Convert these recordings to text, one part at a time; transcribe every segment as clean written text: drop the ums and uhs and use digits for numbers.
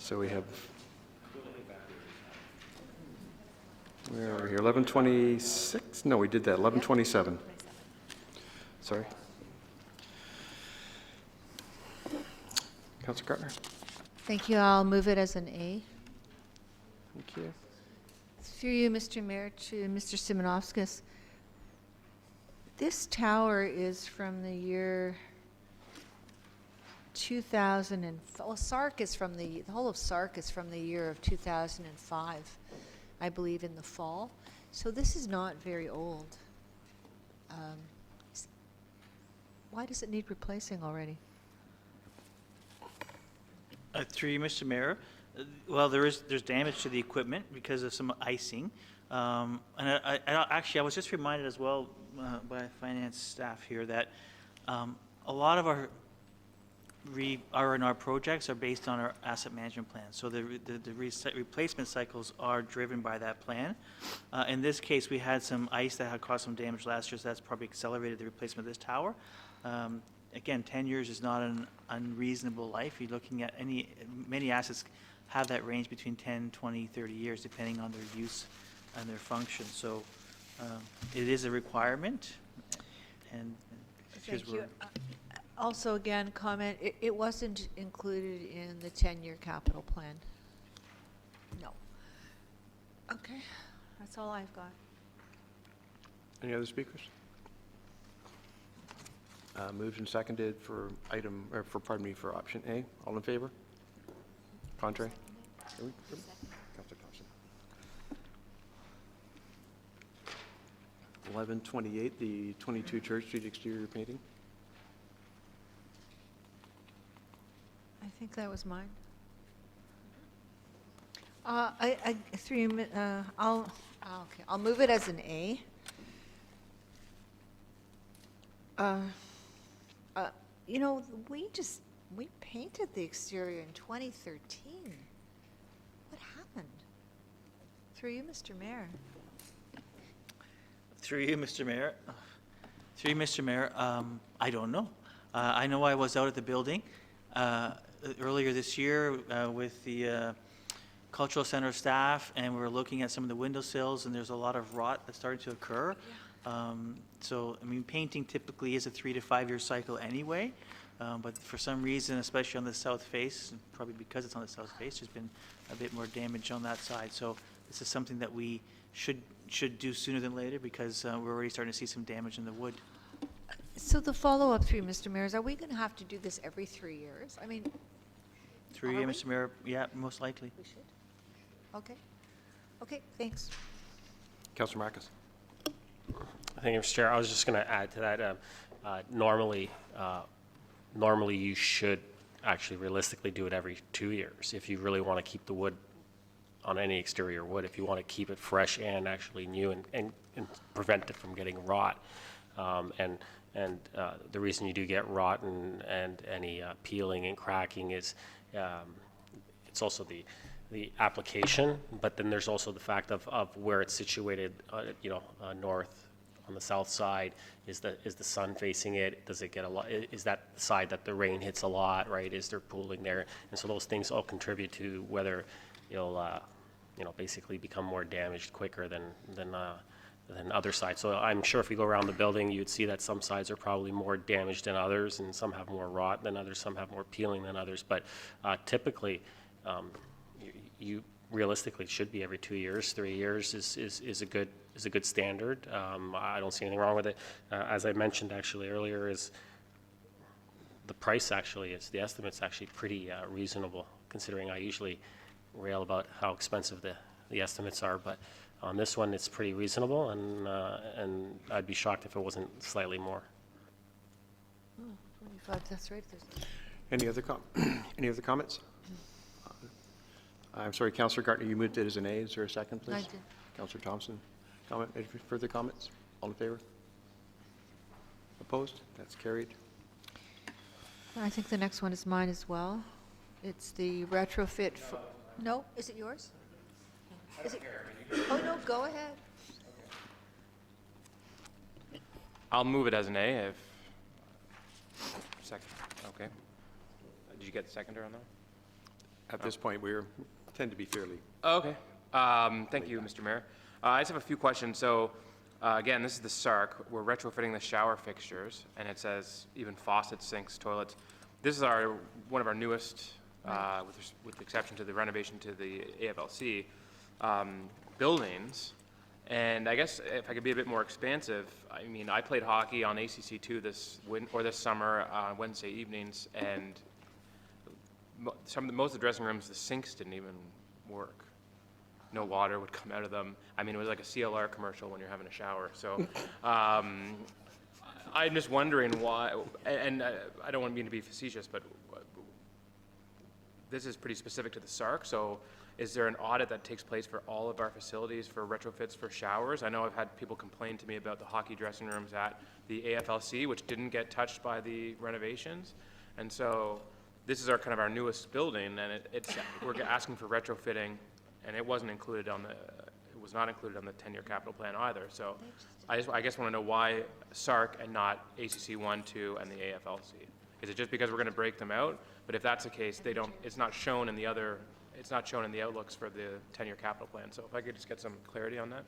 So we have, where are we here, 1126? No, we did that, 1127. Sorry. Councillor Gartner. Thank you. I'll move it as an A. Thank you. Through you, Mr. Mayor, to Mr. Simonovskis. This tower is from the year 2000 and, well, Sark is from the whole of Sark is from the year of 2005, I believe, in the fall. So this is not very old. Why does it need replacing already? Through you, Mr. Mayor, well, there's damage to the equipment because of some icing. And I was just reminded as well by finance staff here that a lot of our R&R projects are based on our asset management plan. So the replacement cycles are driven by that plan. In this case, we had some ice that had caused some damage last year, so that's probably accelerated the replacement of this tower. Again, 10 years is not an unreasonable life. You're looking at many assets have that range between 10, 20, 30 years, depending on their use and their function. So it is a requirement. And Thank you. Also, again, comment, it wasn't included in the 10-year capital plan. No. Okay, that's all I've got. Any other speakers? Moved and seconded for for option A. All in favor? Contrary? Councillor Thompson. 1128, the 22 Church Street exterior painting. I think that was mine. I'll move it as an A. You know, we painted the exterior in 2013. What happened? Through you, Mr. Mayor. through you, Mr. Mayor. I don't know. I know I was out at the building earlier this year with the cultural center staff, and we were looking at some of the windowsills, and there's a lot of rot that's starting to occur. Yeah. So, I mean, painting typically is a 3 to 5 year cycle anyway, but for some reason, especially on the south face, probably because it's on the south face, there's been a bit more damage on that side. So this is something that we should do sooner than later, because we're already starting to see some damage in the wood. So the follow-up through Mr. Mayor is, are we going to have to do this every 3 years? I mean, Through you, Mr. Mayor, yeah, most likely. we should. Okay. Okay, thanks. Councillor Marcus. Thank you, Mr. Chair. I was just going to add to that. Normally you should actually realistically do it every 2 years if you really want to keep the wood on any exterior wood. If you want to keep it fresh and actually new and prevent it from getting rot. The reason you do get rot and any peeling and cracking is it's also the application, but then there's also the fact of where it's situated, north on the south side. Is the sun facing it? Does it get a lot? Is that the side that the rain hits a lot, right? Is there pooling there? And so those things all contribute to whether you'll basically become more damaged quicker than other sides. So I'm sure if you go around the building, you'd see that some sides are probably more damaged than others, and some have more rot than others, some have more peeling than others. But typically, you realistically should be every 2 years. 3 years is a good standard. I don't see anything wrong with it. As I mentioned actually earlier, is the price the estimate's actually pretty reasonable, considering I usually rail about how expensive the estimates are, but on this one it's pretty reasonable, and I'd be shocked if it wasn't slightly more. Oh, 25, that's right. Any other comments? I'm sorry, Councillor Gartner, you moved it as an A. Is there a second, please? I did. Councillor Thompson, comment? Any further comments? All in favor? Opposed? That's carried. I think the next one is mine as well. It's the retrofit. No, is it yours? Is it? Oh no, go ahead. I'll move it as an A. Second. Okay. Did you get the seconder on that? At this point, tend to be fairly. Okay. Thank you, Mr. Mayor. I just have a few questions. So, again, this is the SARC. We're retrofitting the shower fixtures, and it says even faucets, sinks, toilets. This is one of our newest, with the exception to the renovation to the AFLC, buildings. And I guess if I could be a bit more expansive, I mean, I played hockey on ACC2 this summer on Wednesday evenings, and most of the dressing rooms, the sinks didn't even work. No water would come out of them. I mean, it was like a CLR commercial when you're having a shower. So I'm just wondering why, and I don't want me to be facetious, but this is pretty specific to the SARC. So is there an audit that takes place for all of our facilities for retrofits for showers? I know I've had people complain to me about the hockey dressing rooms at the AFLC, which didn't get touched by the renovations. And so this is our newest building, and we're asking for retrofitting, and it wasn't included it was not included on the 10-year capital plan either. So I guess want to know why SARC and not ACC 1, 2, and the AFLC. Is it just because we're going to break them out? But if that's the case, it's not shown in the outlooks for the 10-year capital plan. So if I could just get some clarity on that.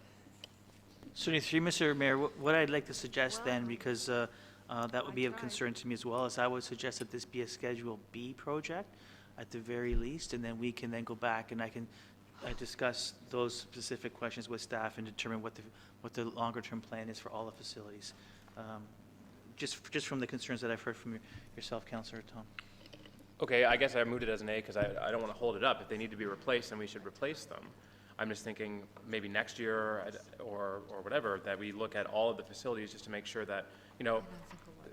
Certainly, through Mr. Mayor, what I'd like to suggest then, because that would be of concern to me as well, is I would suggest that this be a Schedule B project at the very least, and then we can then go back and I can discuss those specific questions with staff and determine what the longer-term plan is for all the facilities. Just from the concerns that I've heard from yourself, Councillor Tom. Okay, I guess I moved it as an A because I don't want to hold it up. If they need to be replaced, then we should replace them. I'm just thinking maybe next year or whatever, that we look at all of the facilities just to make sure that,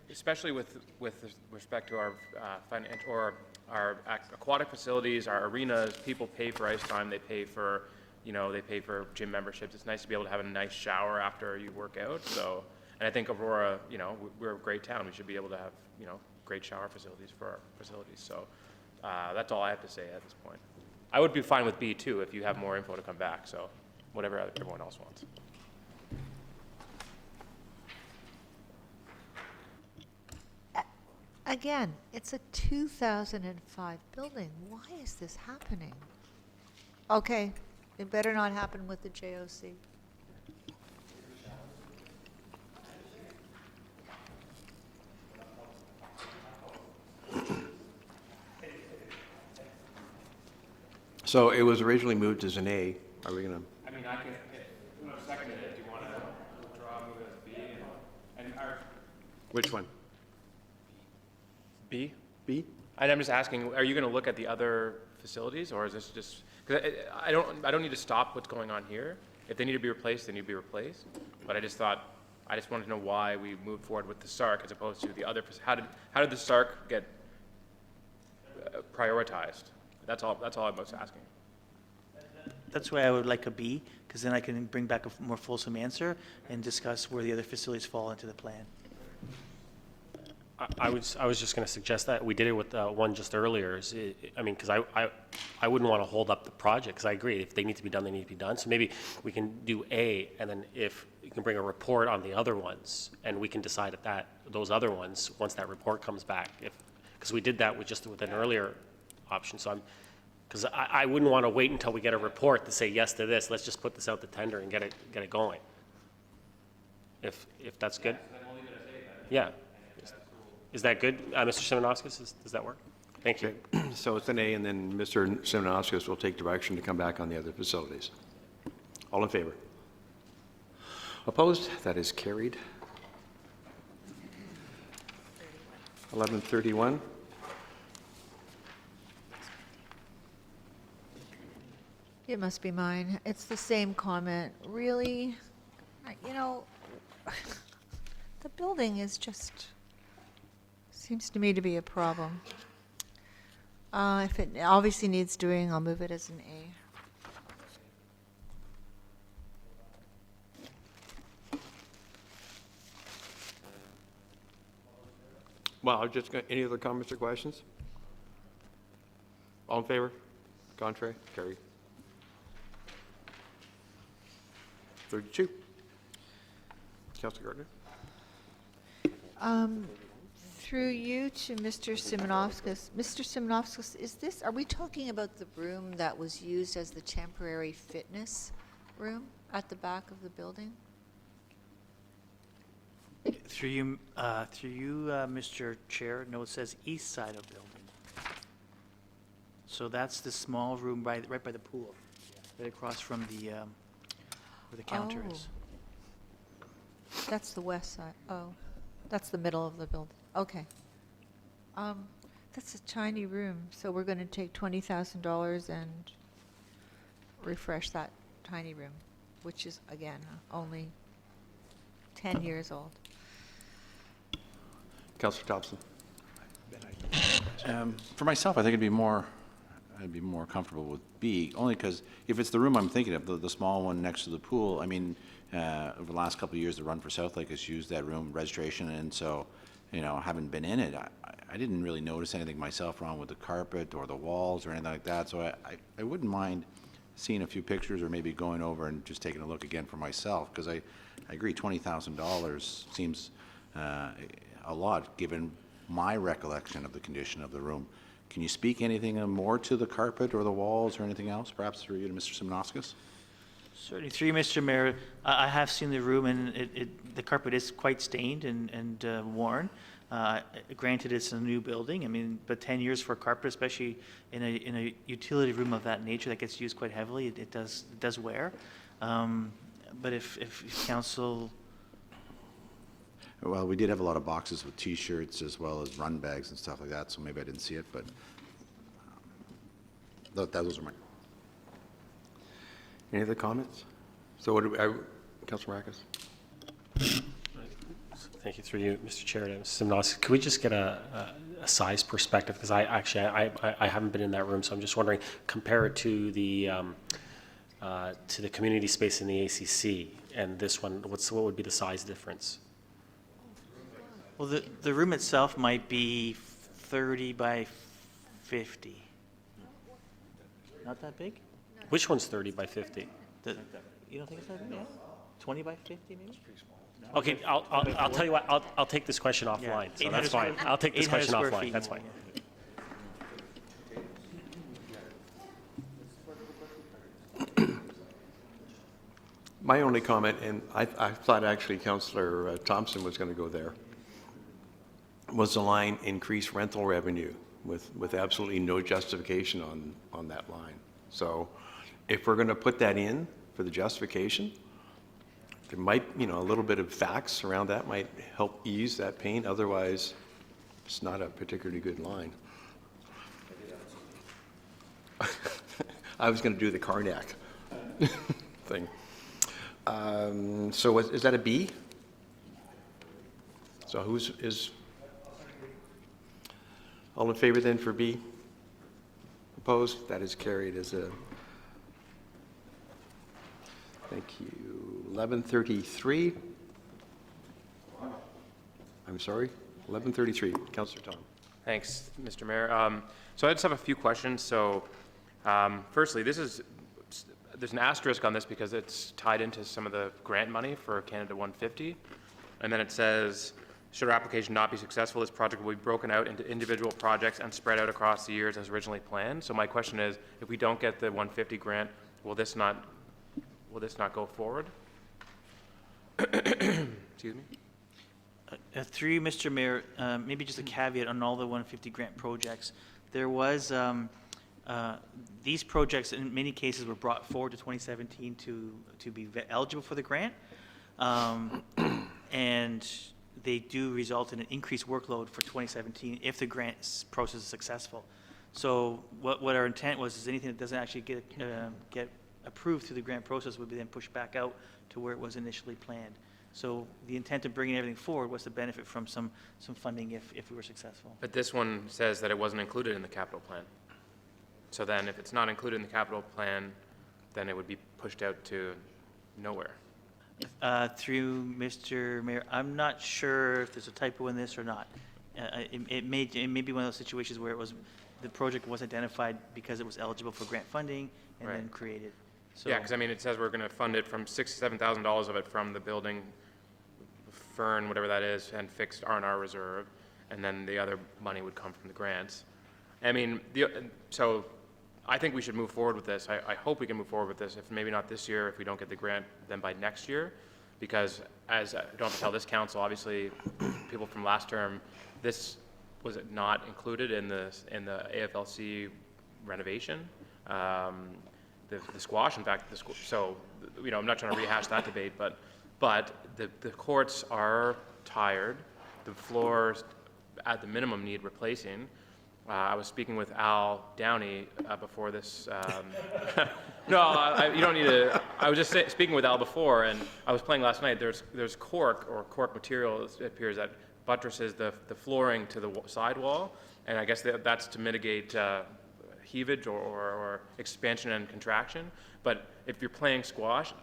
especially with respect to our our aquatic facilities, our arenas, people pay for ice time, they pay for gym memberships. It's nice to be able to have a nice shower after you work out. So, and I think Aurora, we're a great town. We should be able to have, great shower facilities for our facilities. So that's all I have to say at this point. I would be fine with B too if you have more info to come back. So whatever everyone else wants. Again, it's a 2005 building. Why is this happening? Okay, it better not happen with the JOC. So it was originally moved as an A. Are we going to? I mean, I can, whoever seconded it, do you want to withdraw, move it as B? And our Which one? B? B? And I'm just asking, are you going to look at the other facilities, or is this just, because I don't need to stop what's going on here. If they need to be replaced, they need to be replaced. But I just wanted to know why we moved forward with the SARC as opposed to the other, how did the SARC get prioritized? That's all I'm most asking. That's why I would like a B, because then I can bring back a more fulsome answer and discuss where the other facilities fall into the plan. I was just going to suggest that we did it with one just earlier. Because I wouldn't want to hold up the project, because I agree, if they need to be done, they need to be done. So maybe we can do A, and then if you can bring a report on the other ones, and we can decide at those other ones once that report comes back. Because we did that with an earlier option. So because I wouldn't want to wait until we get a report to say yes to this. Let's just put this out to tender and get it going. If that's good. Yeah. Is that good, Mr. Simonauskas? Does that work? Thank you. So it's an A, and then Mr. Simonauskas will take direction to come back on the other facilities. All in favor? Opposed? That is carried. 1131. It must be mine. It's the same comment. Really? The building is just, seems to me to be a problem. If it obviously needs doing, I'll move it as an A. Well, any other comments or questions? All in favor? Contrary? Carried. 32. Councilor Gardner? Through you to Mr. Simonovskis. Mr. Simonovskis, are we talking about the room that was used as the temporary fitness room at the back of the building? Through you, Mr. Chair, no, it says east side of building. So that's the small room right by the pool, right across from the, where the counter is. That's the west side. Oh, that's the middle of the building. Okay. That's a tiny room, so we're going to take $20,000 and refresh that tiny room, which is, again, only 10 years old. Councillor Thompson. For myself, I think I'd be more comfortable with B, only because if it's the room I'm thinking of, the small one next to the pool, I mean, over the last couple of years, the Run for South Lake has used that room registration, and so, you know, haven't been in it. I didn't really notice anything myself wrong with the carpet or the walls or anything like that, so I wouldn't mind seeing a few pictures or maybe going over and just taking a look again for myself, because I agree, $20,000 seems a lot, given my recollection of the condition of the room. Can you speak anything more to the carpet or the walls or anything else, perhaps through you to Mr. Simonovskis? Certainly, through you, Mr. Mayor, I have seen the room, and the carpet is quite stained and worn. Granted, it's a new building, I mean, but 10 years for carpet, especially in a utility room of that nature that gets used quite heavily, it does wear. But if council... Well, we did have a lot of boxes with T-shirts as well as run bags and stuff like that, so maybe I didn't see it, but those are my... Any other comments? So what do Councillor Marcus? Thank you, through you, Mr. Chair, to Mr. Simonovskis. Could we just get a size perspective? Because I haven't been in that room, so I'm just wondering, compare it to the community space in the ACC and this one, what would be the size difference? Well, the room itself might be 30 by 50. Not that big? Which one's 30 by 50? You don't think it's that big? Yeah. 20 by 50, maybe? Okay, I'll tell you what, I'll take this question offline, so that's fine. I'll take this question offline, that's fine. My only comment, and I thought actually Councillor Thompson was going to go there, was the line increase rental revenue with absolutely no justification on that line. So if we're going to put that in for the justification, there might, a little bit of facts around that might help ease that pain. Otherwise, it's not a particularly good line. I was going to do the Karnak thing. So is that a B? So is all in favor then for B? Opposed? That is carried as a, thank you. 1133. I'm sorry, 1133. Councillor Tom. Thanks, Mr. Mayor. So I just have a few questions. So firstly, there's an asterisk on this because it's tied into some of the grant money for Canada 150. And then it says, should our application not be successful, this project will be broken out into individual projects and spread out across the years as originally planned. So my question is, if we don't get the 150 grant, will this not go forward? Excuse me? Through you, Mr. Mayor, maybe just a caveat on all the 150 grant projects. There was, these projects in many cases were brought forward to 2017 to be eligible for the grant. And they do result in an increased workload for 2017 if the grant process is successful. So what our intent was is anything that doesn't actually get approved through the grant process would be then pushed back out to where it was initially planned. So the intent of bringing everything forward was to benefit from some funding if we were successful. But this one says that it wasn't included in the capital plan. So then if it's not included in the capital plan, then it would be pushed out to nowhere. Through Mr. Mayor, I'm not sure if there's a typo in this or not. It may be one of those situations where the project was identified because it was eligible for grant funding and then created. So, Yeah, because I mean, it says we're going to fund it from $67,000 of it from the building, Fern, whatever that is, and fixed R&R reserve. and then the other money would come from the grants. I mean, so I think we should move forward with this. I hope we can move forward with this, if maybe not this year, if we don't get the grant, then by next year. Because as I don't have to tell this council, obviously, people from last term, this was not included in the AFLC renovation. The squash, in fact, so, you know, I'm not trying to rehash that debate, but the courts are tired. The floors, at the minimum, need replacing. I was speaking with Al Downey before this. No, you don't need to. I was just speaking with Al before, and I was playing last night. There's cork or cork material, it appears, that buttresses the flooring to the sidewall, and I guess that's to mitigate heavage or expansion and contraction. But if you're playing squash,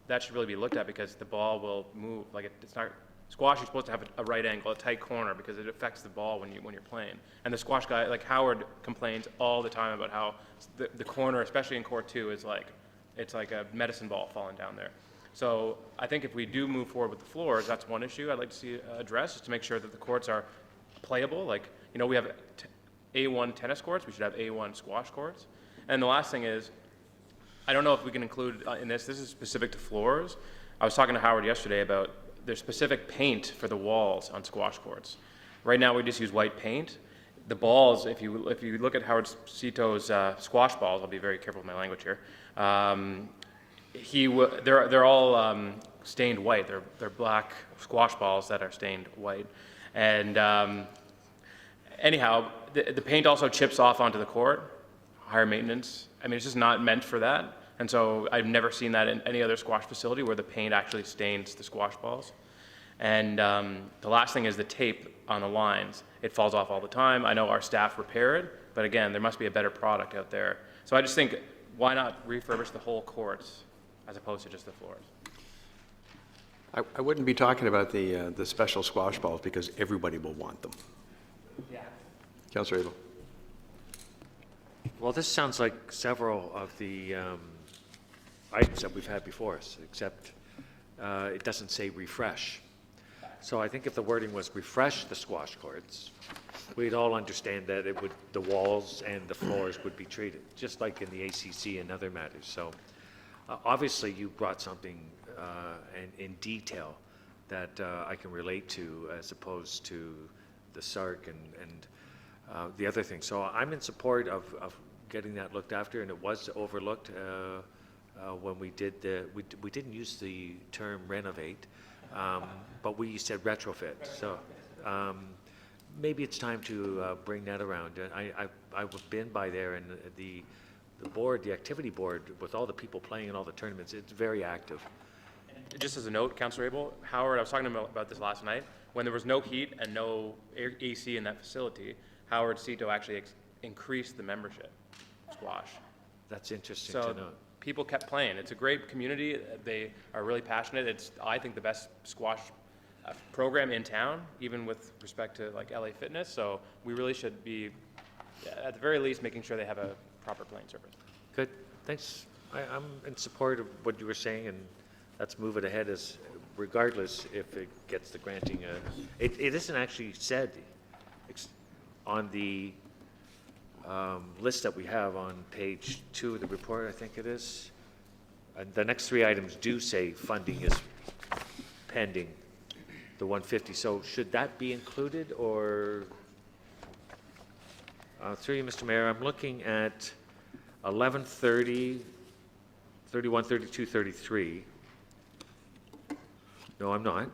that should really be looked at, because the ball will move. Like it's not. Squash, you're supposed to have a right angle, a tight corner, because it affects the ball when you're playing. And the squash guy, like Howard, complains all the time about how the corner, especially in court 2, is like, it's like a medicine ball falling down there. So I think if we do move forward with the floors, that's one issue I'd like to see addressed, is to make sure that the courts are playable. Like, you know, we have A1 tennis courts, we should have A1 squash courts. And the last thing is, I don't know if we can include in this is specific to floors. I was talking to Howard yesterday about there's specific paint for the walls on squash courts. Right now, we just use white paint. The balls, if you look at Howard Cito's squash balls, I'll be very careful with my language here. They're all stained white. They're black squash balls that are stained white. And anyhow, the paint also chips off onto the court. Higher maintenance. I mean, it's just not meant for that. And so I've never seen that in any other squash facility where the paint actually stains the squash balls. And the last thing is the tape on the lines. It falls off all the time. I know our staff repair it, but again, there must be a better product out there. So I just think, why not refurbish the whole courts as opposed to just the floors? I wouldn't be talking about the special squash balls, because everybody will want them. Yeah. Councillor Abel. Well, this sounds like several of the items that we've had before us, except it doesn't say refresh. So I think if the wording was refresh the squash courts, we'd all understand that the walls and the floors would be treated, just like in the ACC and other matters. So obviously you brought something in detail that I can relate to, as opposed to the SARC and the other thing. So I'm in support of getting that looked after, and it was overlooked when we did we didn't use the term renovate, but we said retrofit. So maybe it's time to bring that around. I've been by there, and the board, the activity board, with all the people playing in all the tournaments, it's very active. Just as a note, Councillor Abel, Howard, I was talking to him about this last night. When there was no heat and no AC in that facility, Howard Cito actually increased the membership squash. That's interesting So to know. people kept playing. It's a great community. They are really passionate. It's, I think, the best squash program in town, even with respect to like LA Fitness. So we really should be, at the very least, making sure they have a proper playing surface. Good, thanks. I'm in support of what you were saying, and let's move it ahead, as regardless if it gets the granting. It isn't actually said on the list that we have on page 2 of the report, I think it is. The next 3 items do say funding is pending, the 150. So should that be included, or through you, Mr. Mayor, I'm looking at 1130, 31, 32, 33. No, I'm not.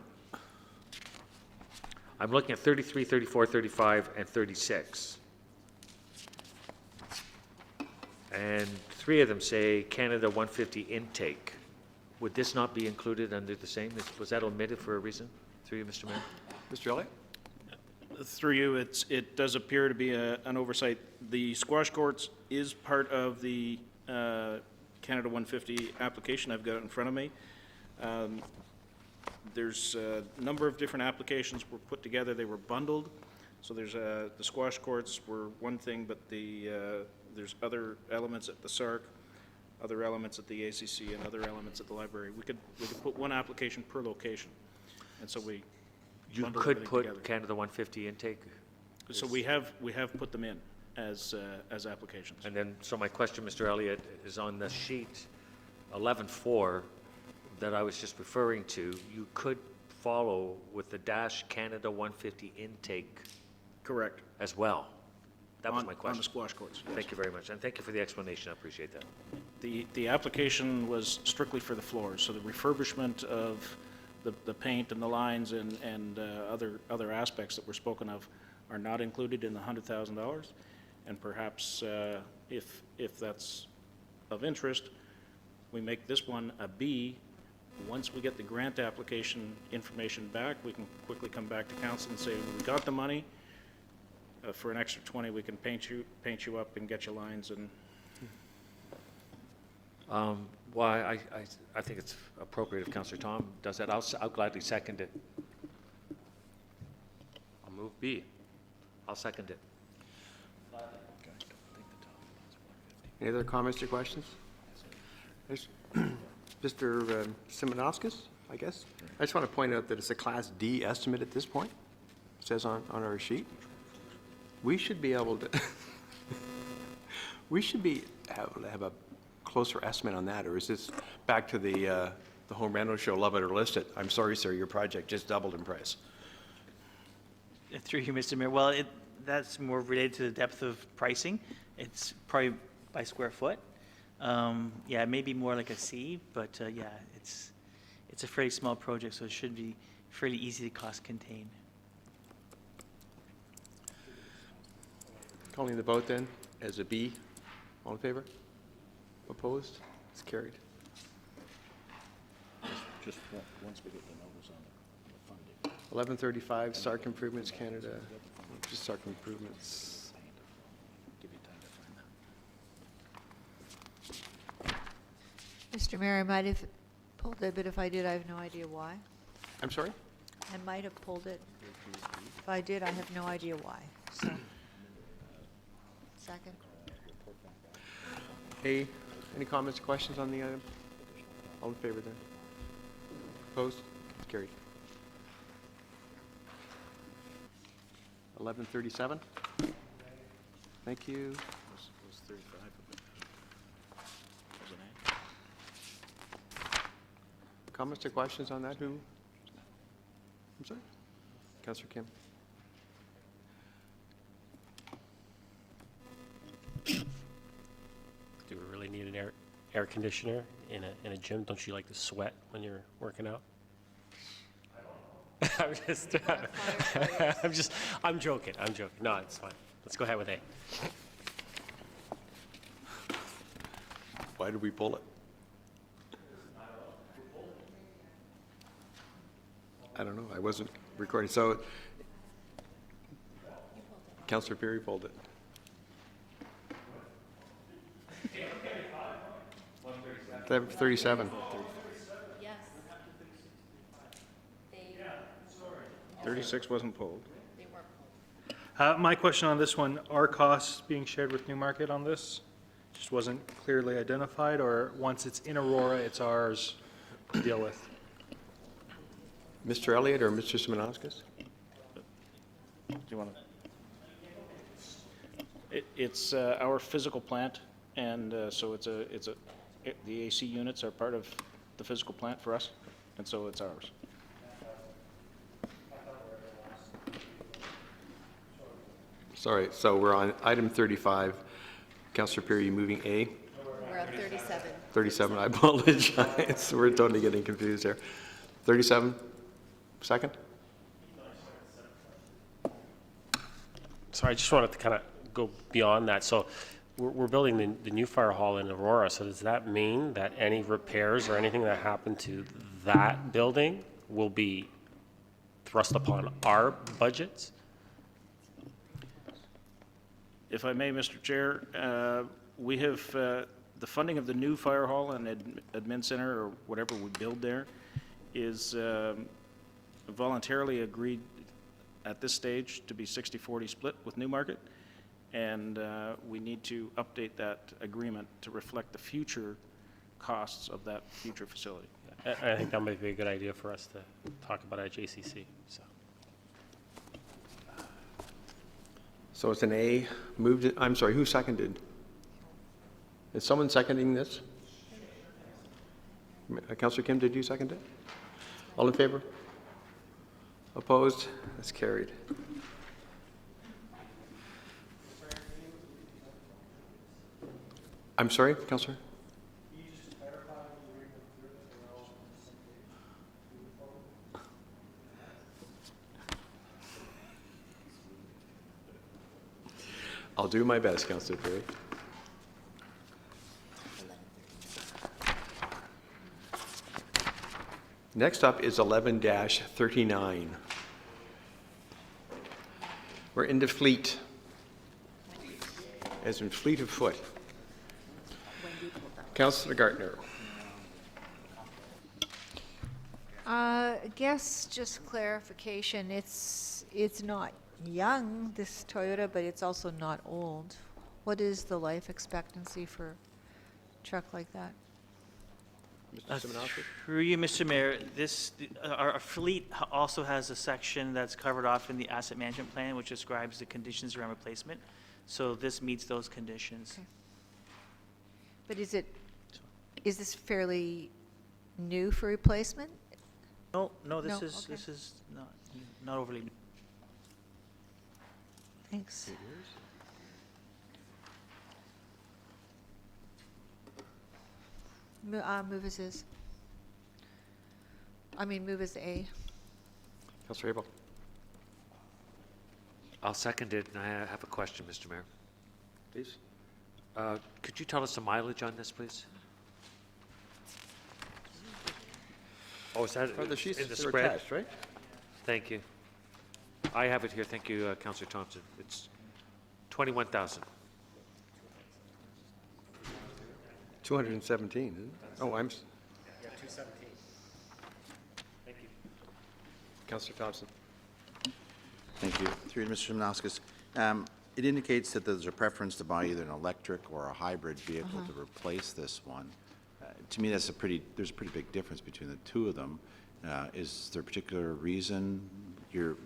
I'm looking at 33, 34, 35, and 36. And 3 of them say Canada 150 intake. Would this not be included under the same? Was that omitted for a reason? Through you, Mr. Mayor? Mr. Elliott? Through you, it does appear to be an oversight. The squash courts is part of the Canada 150 application. I've got it in front of me. There's a number of different applications were put together. They were bundled. So there's the squash courts were one thing, but there's other elements at the SARC, other elements at the ACC, and other elements at the library. We could put one application per location, and so we You bundle could everything put together. Canada 150 intake, So we have put them in as applications. and then, so my question, Mr. Elliott, is on the sheet 11.4 that I was just referring to, you could follow with the dash Canada 150 intake Correct. as well. That was On- my On the question. squash courts. yes. Thank you very much, and thank you for the explanation, I appreciate that. The application was strictly for the floors, so the refurbishment of the paint and the lines and other aspects that were spoken of are not included in the $100,000. And perhaps, if that's of interest, we make this one a B. Once we get the grant application information back, we can quickly come back to council and say, we got the money. For an extra 20, we can paint you up and get you lines and Well, I think it's appropriate if Councillor Tom does that. I'll gladly second it. I'll move B. I'll second it. Any other comments or questions? There's Mr. Simonauskas, I guess? I just want to point out that it's a Class D estimate at this point, it says on our sheet. We should be able to, we should be able to have a closer estimate on that, or is this back to the home rental show, love it or list it? I'm sorry, sir, your project just doubled in price. Through you, Mr. Mayor, well, that's more related to the depth of pricing. It's probably by square foot. Yeah, it may be more like a C, but yeah, it's a fairly small project, so it should be fairly easy to cost contain. Calling the vote then as a B. All in favor? Opposed? It's carried. just once we get the numbers on the funding. 1135, Stark Improvements Canada, just Stark Improvements. Give you time to find that. Mr. Mayor, I might have pulled it, but if I did, I have no idea why. I'm sorry? I might have pulled it. If I did, I have no idea why, so. Second. A, any comments or questions on the item? All in favor then? Opposed? It's carried. 1137. Thank you. Was 35 of it? Was it A? Comments or questions on that? Who? I'm sorry? Councillor Kim. Do we really need an air conditioner in a gym? Don't you like to sweat when you're working out? I'm joking. No, it's fine. Let's go ahead with A. Why did we pull it? I don't know. I wasn't recording. So, Councillor Perry pulled it. Yes. 37. 36 wasn't pulled. My question on this one, are costs being shared with Newmarket on this? Just wasn't clearly identified, or once it's in Aurora, it's ours to deal with? Mr. Elliott or Mr. Simonauskas? Do you want to? It's our physical plant, and so the AC units are part of the physical plant for us, and so it's ours. Sorry, so we're on item 35. Councillor Perry, you moving A? We're on 37. 37, I apologize. We're totally getting confused here. 37, second? Sorry, I just wanted to kind of go beyond that. So we're building the new fire hall in Aurora. So does that mean that any repairs or anything that happened to that building will be thrust upon our budgets? If I may, Mr. Chair, we have, the funding of the new fire hall and admin center, or whatever we build there, is voluntarily agreed at this stage to be 60-40 split with Newmarket, and we need to update that agreement to reflect the future costs of that future facility. I think that might be a good idea for us to talk about at JCC. So So it's an A, moved, I'm sorry, who seconded? Is someone seconding this? Councillor Kim, did you second it? All in favor? Opposed? That's carried. I'm sorry, Councillor? I'll do my best, Councillor Perry. Next up is 11-39. We're into fleet, as in fleet of foot. Councillor Gartner. I guess just clarification, it's not young, this Toyota, but it's also not old. What is the life expectancy for a truck like that? Mr. Simonowski? Through you, Mr. Mayor, our fleet also has a section that's covered off in the asset management plan, which describes the conditions around replacement. So this meets those conditions. Okay. But is this fairly new for replacement? No, No, this okay. is not overly new. Thanks. Move as is. I mean, move as A. Councillor Abel. I'll second it, and I have a question, Mr. Mayor. Please. Could you tell us the mileage on this, please? Oh, is that Are the sheets in the that are spread? attached, right? Thank you. I have it here. Thank you, Councillor Thompson. It's 21,000. 217, isn't it? Oh, I'm... Yeah, 217. Thank you. Councillor Thompson. Thank you. Through you, Mr. Simonowskis. It indicates that there's a preference to buy either an electric or a hybrid vehicle to replace this one. To me, there's a pretty big difference between the two of them. Is there a particular reason your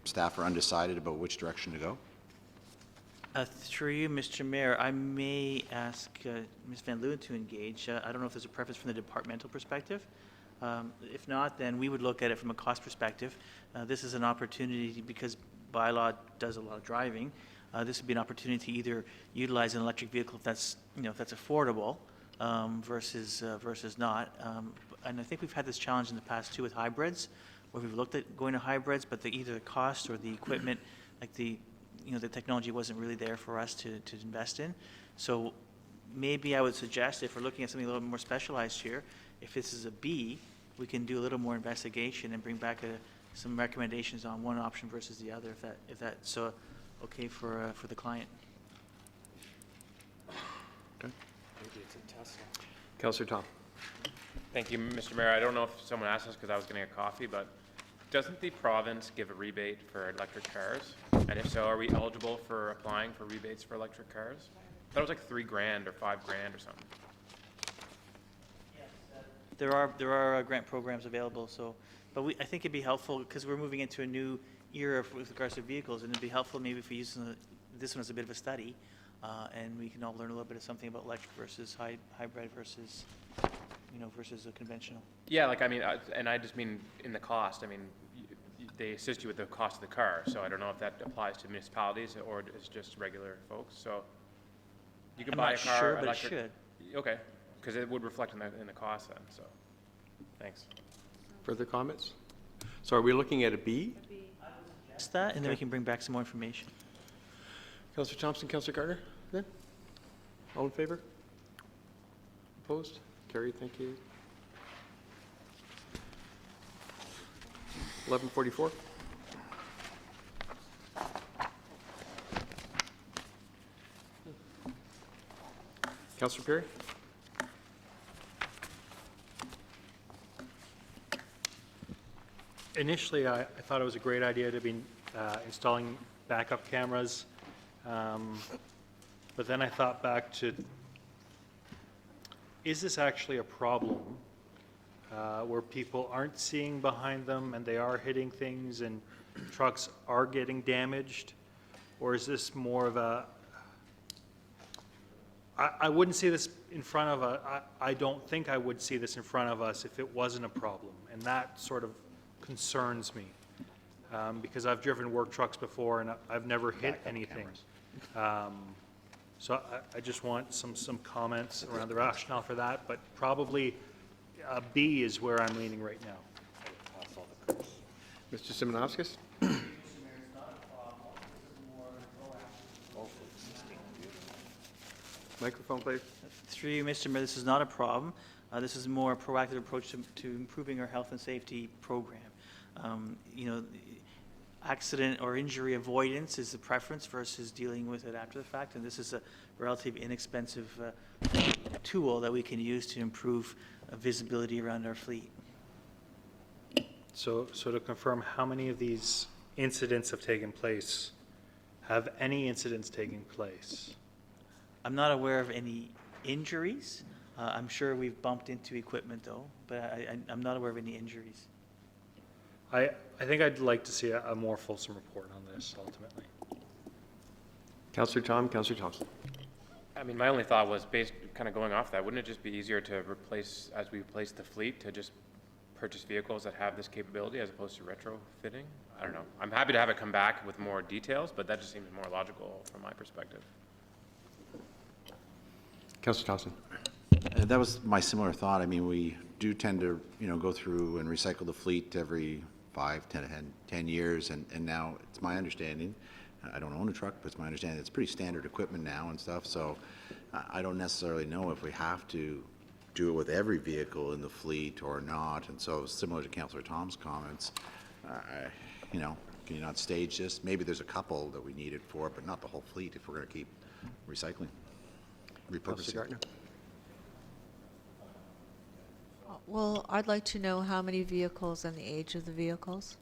staff are undecided about which direction to go? Through you, Mr. Mayor, I may ask Ms. Van Leeuwen to engage. I don't know if there's a preference from the departmental perspective. If not, then we would look at it from a cost perspective. This is an opportunity because bylaw does a lot of driving. This would be an opportunity to either utilize an electric vehicle if that's, if that's affordable versus not. And I think we've had this challenge in the past too with hybrids, where we've looked at going to hybrids, but either the cost or the equipment, like the technology wasn't really there for us to invest in. So maybe I would suggest, if we're looking at something a little more specialized here, if this is a B, we can do a little more investigation and bring back some recommendations on one option versus the other, if that's okay for the client. Okay. Councillor Tom. Thank you, Mr. Mayor. I don't know if someone asked us because I was getting a coffee, but doesn't the province give a rebate for electric cars? And if so, are we eligible for applying for rebates for electric cars? I thought it was like $3,000 or $5,000 or something. There are grant programs available, but I think it'd be helpful because we're moving into a new era with regards to vehicles, and it'd be helpful maybe if we use this one as a bit of a study, and we can all learn a little bit of something about electric versus hybrid versus, versus a conventional. Yeah, and I just mean in the cost. I mean, they assist you with the cost of the car, so I don't know if that applies to municipalities or it's just regular folks. So you can buy a car. I'm not sure, but electric. it should. Okay, because it would reflect in the cost then. So, thanks. Further comments? So are we looking at a B? Just that, and then we can bring back some more information. Councillor Thompson, Councillor Carter, then? All in favor? Opposed? Carried, thank you. 11:44. Councillor Perry? Initially, I thought it was a great idea to be installing backup cameras, but then I thought back to, is this actually a problem where people aren't seeing behind them and they are hitting things and trucks are getting damaged? Or is this more of a, I wouldn't see this in front of I don't think I would see this in front of us if it wasn't a problem. And that sort of concerns me. Because I've driven work trucks before and I've never hit anything. So I just want some comments around the rationale for that, but probably B is where I'm leaning right now. Mr. Simonovskis? Microphone, please. Through you, Mr. Mayor, this is not a problem. This is more a proactive approach to improving our health and safety program. You know, accident or injury avoidance is the preference versus dealing with it after the fact, and this is a relatively inexpensive tool that we can use to improve visibility around our fleet. So to confirm, how many of these incidents have taken place? Have any incidents taken place? I'm not aware of any injuries. I'm sure we've bumped into equipment though, but I'm not aware of any injuries. I think I'd like to see a more fulsome report on this ultimately. Councillor Tom, Councillor Thompson. I mean, my only thought was kind of going off that, wouldn't it just be easier to replace, as we replace the fleet, to just purchase vehicles that have this capability as opposed to retrofitting? I don't know. I'm happy to have it come back with more details, but that just seems more logical from my perspective. Councillor Thompson. That was my similar thought. I mean, we do tend to, go through and recycle the fleet every 5, 10 years, and now it's my understanding, I don't own a truck, but it's my understanding it's pretty standard equipment now and stuff, so I don't necessarily know if we have to do it with every vehicle in the fleet or not, and so similar to Councillor Tom's comments, can you not stage this? Maybe there's a couple that we need it for, but not the whole fleet if we're going to keep recycling, repurposing. Gardner. Well, I'd like to know how many vehicles and the age of the vehicles.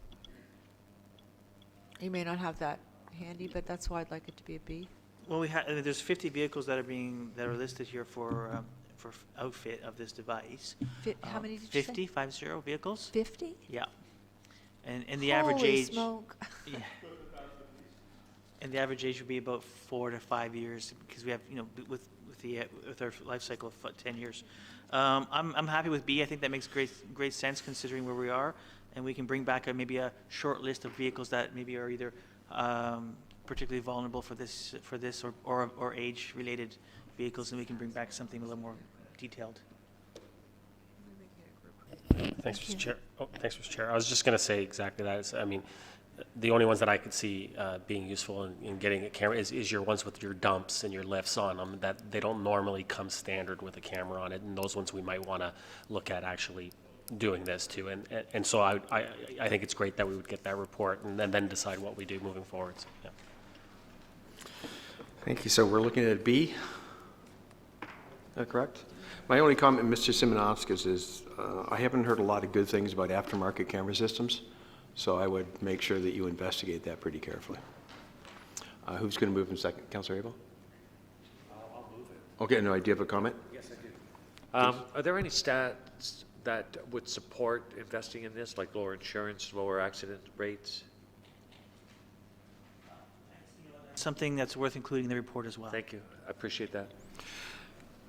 You may not have that handy, but that's why I'd like it to be a B. Well, there's 50 vehicles that are listed here for outfit of this device. How many did you say? 50 vehicles. 50? Yeah. And the average Holy age. smoke. Yeah. And the average age would be about 4 to 5 years because we have, with our life cycle of 10 years. I'm happy with B. I think that makes great sense considering where we are, and we can bring back maybe a short list of vehicles that maybe are either particularly vulnerable for this or age-related vehicles, and we can bring back something a little more detailed. Thanks, Mr. Chair. Thanks, Mr. Chair. I was just going to say exactly that. I mean, the only ones that I could see being useful in getting a camera is your ones with your dumps and your lifts on them, that they don't normally come standard with a camera on it, and those ones we might want to look at actually doing this too. And so I think it's great that we would get that report and then decide what we do moving forward. So, yeah. Thank you. So we're looking at B. Is that correct? My only comment, Mr. Simonovskis, is I haven't heard a lot of good things about aftermarket camera systems, so I would make sure that you investigate that pretty carefully. Who's going to move in second? Councillor Abel? I'll move it. Okay, no, do you have a comment? Yes, I do. Are there any stats that would support investing in this, like lower insurance, lower accident rates? Something that's worth including in the report as well. Thank you. I appreciate that.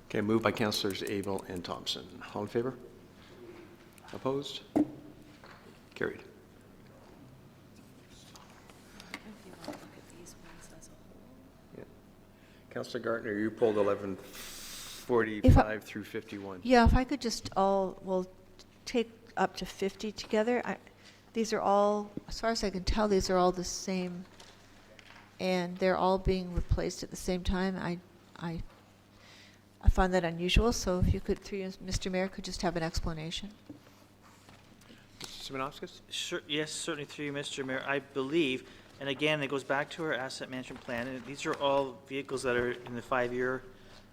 Okay, moved by Councillors Abel and Thompson. All in favor? Opposed? Carried. Yeah. Councillor Gardner, you pulled 1145 through 51. Yeah, if I could just we'll take up to 50 together. These are all, as far as I can tell, these are all the same, and they're all being replaced at the same time. I find that unusual, so if you could, through you, Mr. Mayor, could just have an explanation. Mr. Simonovskis? Sure, yes, certainly through you, Mr. Mayor. I believe, and again, it goes back to our asset management plan, and these are all vehicles that are in the 5-year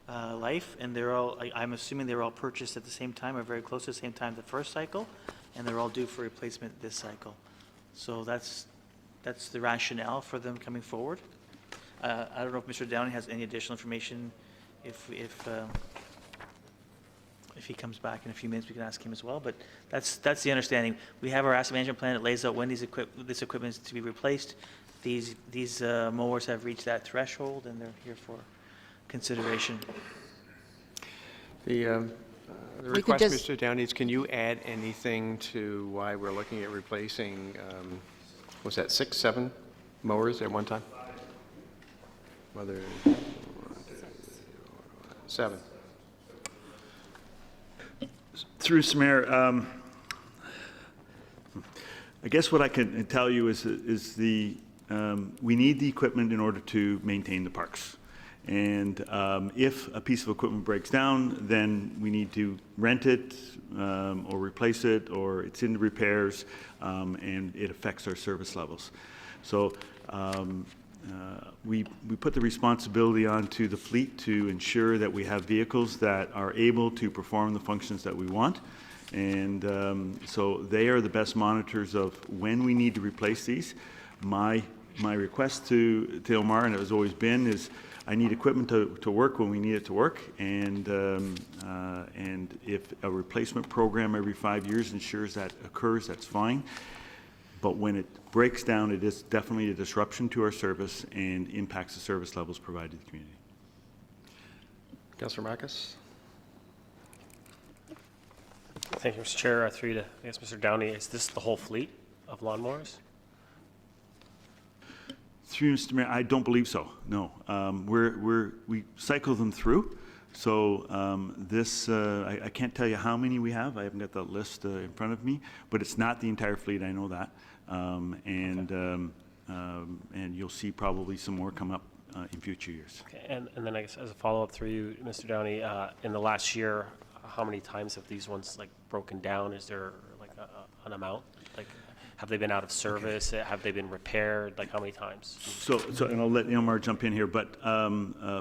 life, and they're all, I'm assuming they're all purchased at the same time or very close to the same time the first cycle, and they're all due for replacement this cycle. So that's the rationale for them coming forward. I don't know if Mr. Downey has any additional information. If he comes back in a few minutes, we can ask him as well, but that's the understanding. We have our asset management plan. It lays out when this equipment is to be replaced. these mowers have reached that threshold, and they're here for consideration. The could request, just- Mr. Downey, is can you add anything to why we're looking at replacing, was that 6, 7 mowers at one time? Whether, 7. Through Mr. Mayor, I guess what I can tell you is we need the equipment in order to maintain the parks. And if a piece of equipment breaks down, then we need to rent it or replace it, or it's in repairs, and it affects our service levels. So we put the responsibility onto the fleet to ensure that we have vehicles that are able to perform the functions that we want. And so they are the best monitors of when we need to replace these. My request to Omar, and it has always been, is I need equipment to work when we need it to work. And if a replacement program every 5 years ensures that occurs, that's fine. But when it breaks down, it is definitely a disruption to our service and impacts the service levels provided to the community. Councillor Marcus? Thank you, Mr. Chair. Through to, I guess, Mr. Downey, is this the whole fleet of lawnmowers? Through Mr. Mayor, I don't believe so, no. We cycle them through. So I can't tell you how many we have. I haven't got that list in front of me, but it's not the entire fleet, I know that. And you'll see probably some more come up in future years. Okay, and then I guess as a follow-up through you, Mr. Downey, in the last year, how many times have these ones like broken down? Is there like an amount? Like, have they been out of service? Okay. Have they been repaired? Like how many times? So and I'll let Ilmar jump in here, but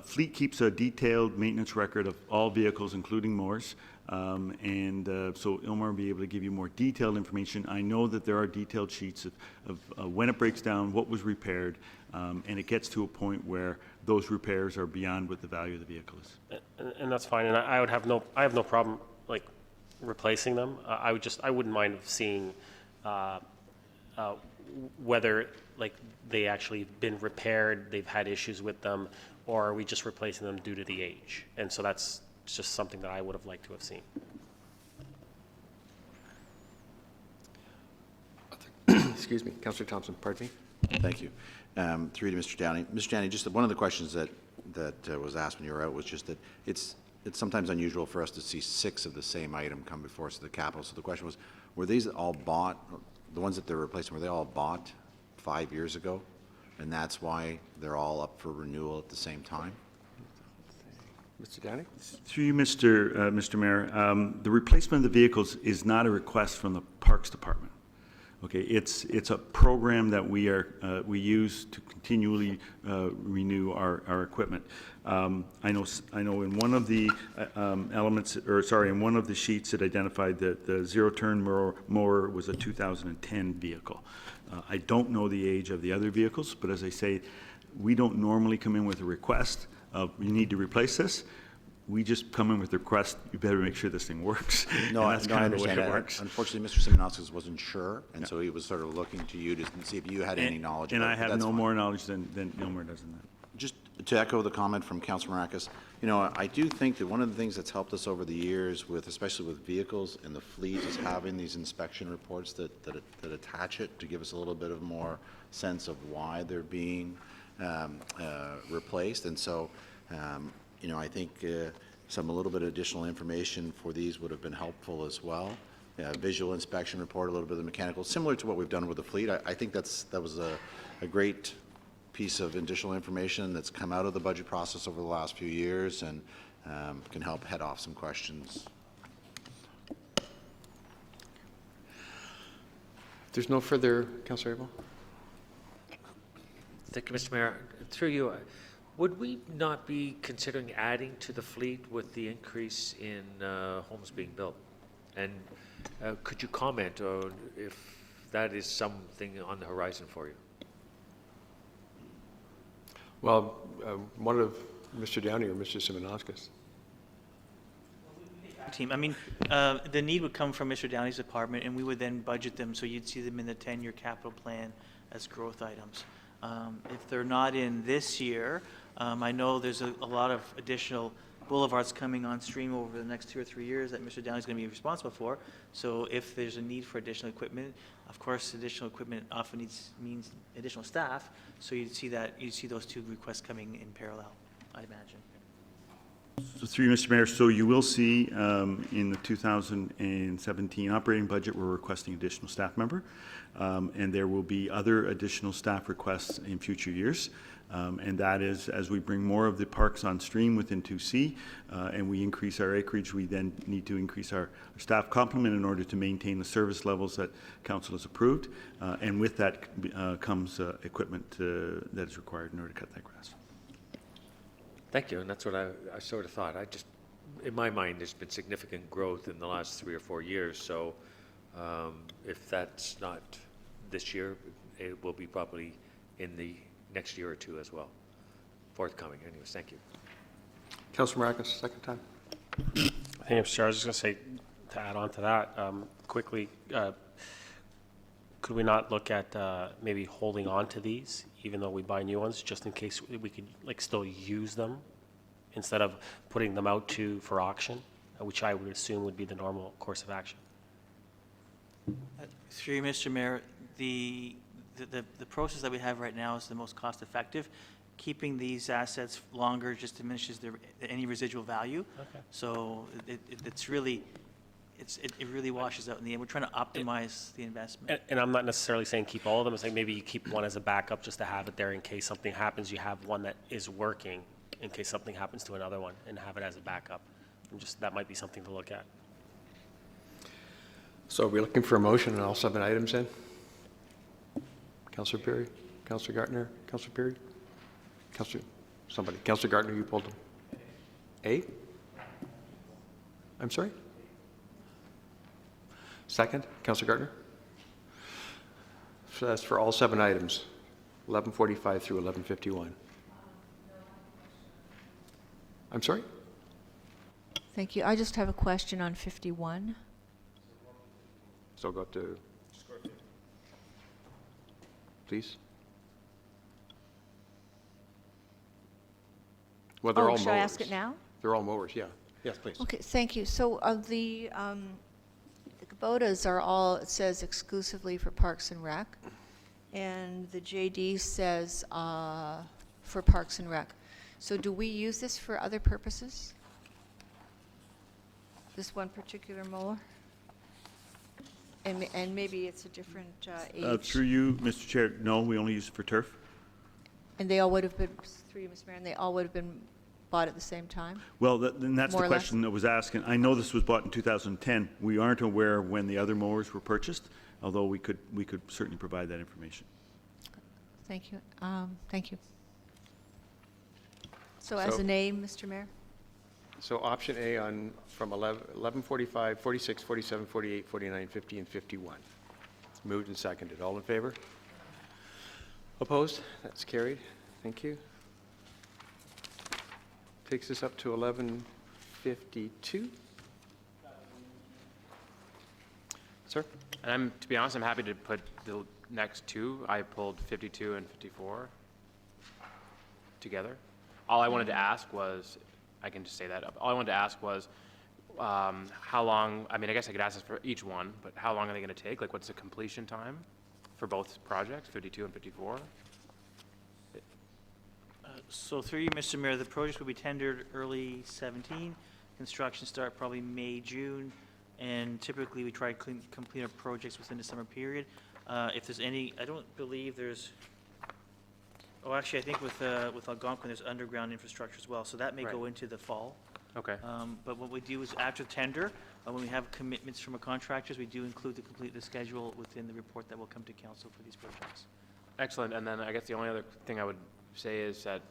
Fleet keeps a detailed maintenance record of all vehicles, including mowers. So Ilmar will be able to give you more detailed information. I know that there are detailed sheets of when it breaks down, what was repaired, and it gets to a point where those repairs are beyond what the value of the vehicle is. And that's fine. And I have no problem like replacing them. I wouldn't mind seeing whether like they actually been repaired, they've had issues with them, or are we just replacing them due to the age? And so that's just something that I would have liked to have seen. Excuse me, Councillor Thompson, pardon me? Thank you. Through to Mr. Downey. Mr. Downey, just one of the questions that was asked when you were out was just that it's sometimes unusual for us to see 6 of the same item come before us at the Capitol. So the question was, were these all bought, the ones that they're replacing, were they all bought 5 years ago? And that's why they're all up for renewal at the same time? Mr. Downey? Through you, Mr. Mayor, the replacement of the vehicles is not a request from the Parks Department. Okay, it's a program that we use to continually renew our equipment. I know in one of the in one of the sheets it identified that the zero-turn mower was a 2010 vehicle. I don't know the age of the other vehicles, but as I say, we don't normally come in with a request of you need to replace this. We just come in with the request, you better make sure this thing works. No, and that's I kind of the way understand it that. works. Unfortunately, Mr. Simonauskas wasn't sure, and so he was sort of looking to you to see if you had any knowledge And about it, I but have that's no fine. more knowledge than Ilmar does in that. Just to echo the comment from Councilor Marcus, you know, I do think that one of the things that's helped us over the years with, especially with vehicles in the fleet, is having these inspection reports that attach it to give us a little bit of more sense of why they're being replaced. And so, you know, I think a little bit of additional information for these would have been helpful as well. Visual inspection report, a little bit of the mechanical, similar to what we've done with the fleet. I think that was a great piece of additional information that's come out of the budget process over the last few years and can help head off some questions. If there's no further, Councillor Abel? Thank you, Mr. Mayor. Through you, would we not be considering adding to the fleet with the increase in homes being built? And could you comment on if that is something on the horizon for you? Well, one of Mr. Downey or Mr. Simonauskas. Team, I mean, the need would come from Mr. Downey's department, and we would then budget them, so you'd see them in the 10-year capital plan as growth items. If they're not in this year, I know there's a lot of additional boulevards coming on stream over the next 2 or 3 years that Mr. Downey's going to be responsible for. So if there's a need for additional equipment, of course, additional equipment often means additional staff. So you'd see those two requests coming in parallel, I imagine. So through you, Mr. Mayor, so you will see in the 2017 operating budget, we're requesting additional staff member, and there will be other additional staff requests in future years. And that is, as we bring more of the parks on stream within 2C, and we increase our acreage, we then need to increase our staff complement in order to maintain the service levels that council has approved. And with that comes equipment that is required in order to cut that grass. Thank you, and that's what I sort of thought. In my mind, there's been significant growth in the last 3 or 4 years, so if that's not this year, it will be probably in the next year or two as well. Forthcoming, anyways, thank you. Councilor Marcus, second time. Thank you, Mr. Chair. I was just going to say, to add on to that, quickly, could we not look at maybe holding on to these, even though we buy new ones, just in case we could still use them, instead of putting them out for auction, which I would assume would be the normal course of action? Through you, Mr. Mayor, the process that we have right now is the most cost-effective. Keeping these assets longer just diminishes any residual value. Okay. So it really washes out in the end. We're trying to optimize the investment. And I'm not necessarily saying keep all of them. I'm saying maybe you keep one as a backup just to have it there in case something happens. You have one that is working in case something happens to another one, and have it as a backup. And that might be something to look at. So are we looking for a motion on all 7 items then? Councillor Perry, Councillor Gartner, Councillor Perry? Councillor Gartner, you pulled them. A? I'm sorry? Second, Councillor Gartner? So that's for all 7 items, 1145 through 1151. I'm sorry? Thank you. I just have a question on 51. So go to, please. Well, they're all mowers. Should I ask it now? They're all mowers, yeah. Yes, please. Okay, thank you. So the Kubotas are all, it says exclusively for Parks and Rec, and the JD says for Parks and Rec. So do we use this for other purposes? This one particular mower? And maybe it's a different age? Through you, Mr. Chair, no, we only use it for turf. And they all would have been, through you, Mr. Mayor, and they all would have been bought at the same time? Well, then that's More the or less. question that was asked. And I know this was bought in 2010. We aren't aware of when the other mowers were purchased, although we could certainly provide that information. Thank you. Thank you. So as a name, Mr. Mayor? So option A on from 1145, 46, 47, 48, 49, 50, and 51. Moved and seconded. All in favor? Opposed? That's carried. Thank you. Takes us up to 1152. Sir? And to be honest, I'm happy to put the next 2. I pulled 52 and 54 together. All I wanted to ask was, I can just say that, all I wanted to ask was, how long, I mean, I guess I could ask this for each one, but how long are they going to take? Like, what's the completion time for both projects, 52 and 54? So through you, Mr. Mayor, the projects will be tendered early 17. Construction start probably May, June, and typically we try to complete our projects within the summer period. If there's any, I don't believe there's, oh, actually, I think with Algonquin, there's underground infrastructure as well, so that may go into the fall. Okay. But what we do is after tender, when we have commitments from our contractors, we do include the schedule within the report that will come to council for these projects. Excellent. And then I guess the only other thing I would say is that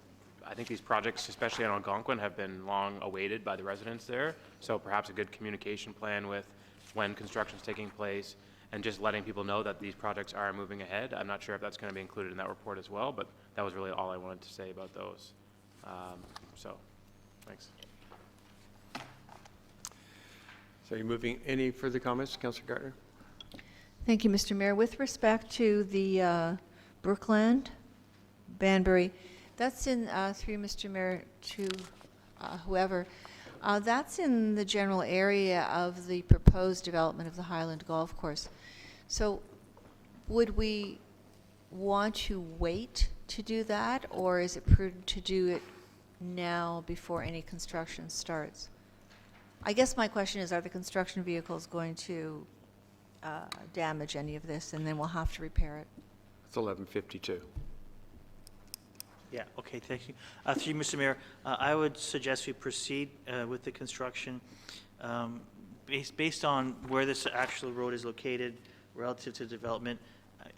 I think these projects, especially on Algonquin, have been long awaited by the residents there. So perhaps a good communication plan with when construction is taking place and just letting people know that these projects are moving ahead. I'm not sure if that's going to be included in that report as well, but that was really all I wanted to say about those. So, thanks. So are you moving any further comments, Councillor Gartner? Thank you, Mr. Mayor. With respect to the Brookland Banbury. That's in, through Mr. Mayor to whoever, that's in the general area of the proposed development of the Highland Golf Course. So would we want to wait to do that, or is it prudent to do it now before any construction starts? I guess my question is, are the construction vehicles going to damage any of this, and then we'll have to repair it? It's 11:52. Yeah, okay, thank you. Through you, Mr. Mayor, I would suggest we proceed with the construction based on where this actual road is located relative to development.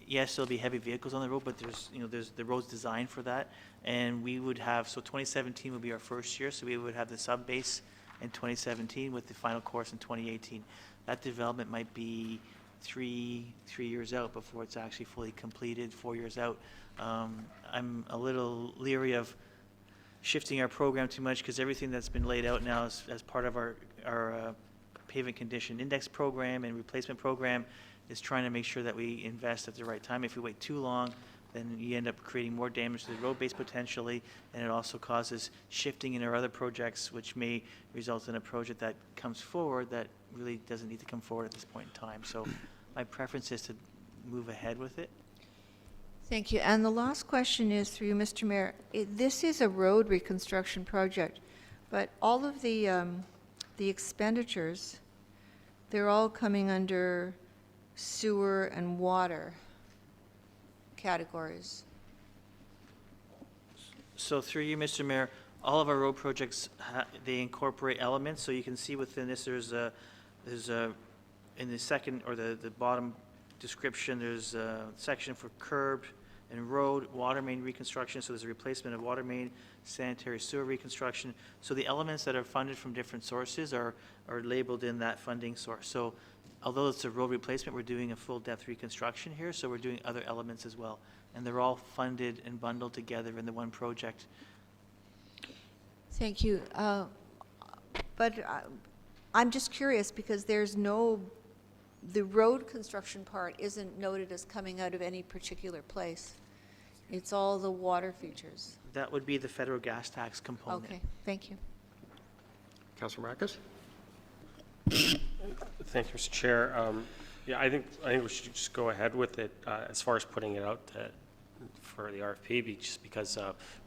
Yes, there'll be heavy vehicles on the road, but there's the road's designed for that. And we would have, so 2017 would be our first year, so we would have the sub-base in 2017 with the final course in 2018. That development might be three years out before it's actually fully completed, 4 years out. I'm a little leery of shifting our program too much because everything that's been laid out now as part of our pavement condition index program and replacement program is trying to make sure that we invest at the right time. If we wait too long, then you end up creating more damage to the road base potentially, and it also causes shifting in our other projects, which may result in a project that comes forward that really doesn't need to come forward at this point in time. So my preference is to move ahead with it. Thank you. And the last question is through you, Mr. Mayor. This is a road reconstruction project, but all of the expenditures, they're all coming under sewer and water categories. So through you, Mr. Mayor, all of our road projects, they incorporate elements. So you can see within this, there's a in the second or the bottom description, there's a section for curb and road, water main reconstruction. So there's a replacement of water main, sanitary sewer reconstruction. So the elements that are funded from different sources are labeled in that funding source. So although it's a road replacement, we're doing a full depth reconstruction here. So we're doing other elements as well. And they're all funded and bundled together in the one project. Thank you. But I'm just curious because the road construction part isn't noted as coming out of any particular place. It's all the water features. That would be the federal gas tax component. Okay, thank you. Councilor Marcus? Thank you, Mr. Chair. Yeah, I think we should just go ahead with it as far as putting it out for the RFP, just because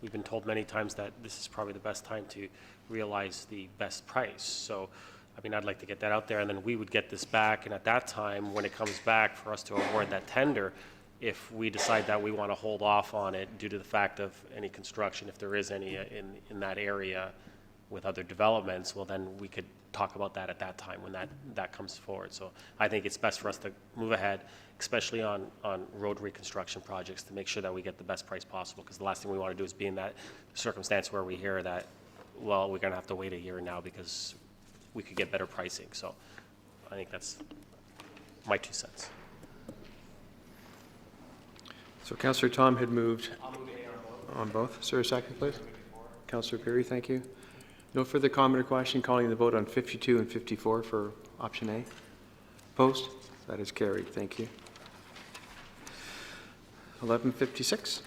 we've been told many times that this is probably the best time to realize the best price. So, I mean, I'd like to get that out there, and then we would get this back, and at that time, when it comes back for us to award that tender, if we decide that we want to hold off on it due to the fact of any construction, if there is any in that area with other developments, well, then we could talk about that at that time when that comes forward. So I think it's best for us to move ahead, especially on road reconstruction projects, to make sure that we get the best price possible, because the last thing we want to do is be in that circumstance where we hear that, well, we're going to have to wait a year now because we could get better pricing. So I think that's my 2 cents. So Councillor Tom had moved on both. Is there a second, please? Councillor Perry, thank you. No further comment or question. Calling the vote on 52 and 54 for option A. Opposed? That is carried. Thank you. 11:56.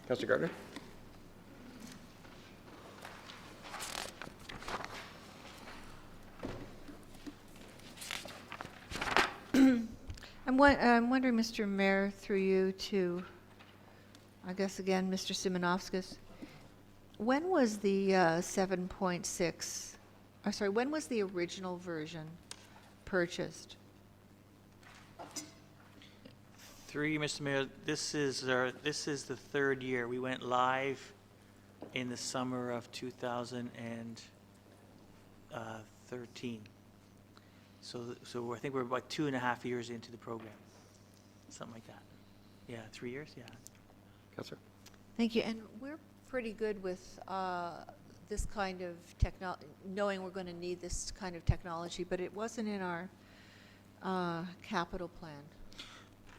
Councillor Gardner? I'm wondering, Mr. Mayor, through you to, I guess again, Mr. Simonovskis, when was the 7.6, when was the original version purchased? Through you, Mr. Mayor, this is the third year. We went live in the summer of 2013. So I think we're about 2.5 years into the program, something like that. Yeah, 3 years, yeah. Councillor? Thank you. And we're pretty good with this kind of knowing we're going to need this kind of technology, but it wasn't in our capital plan.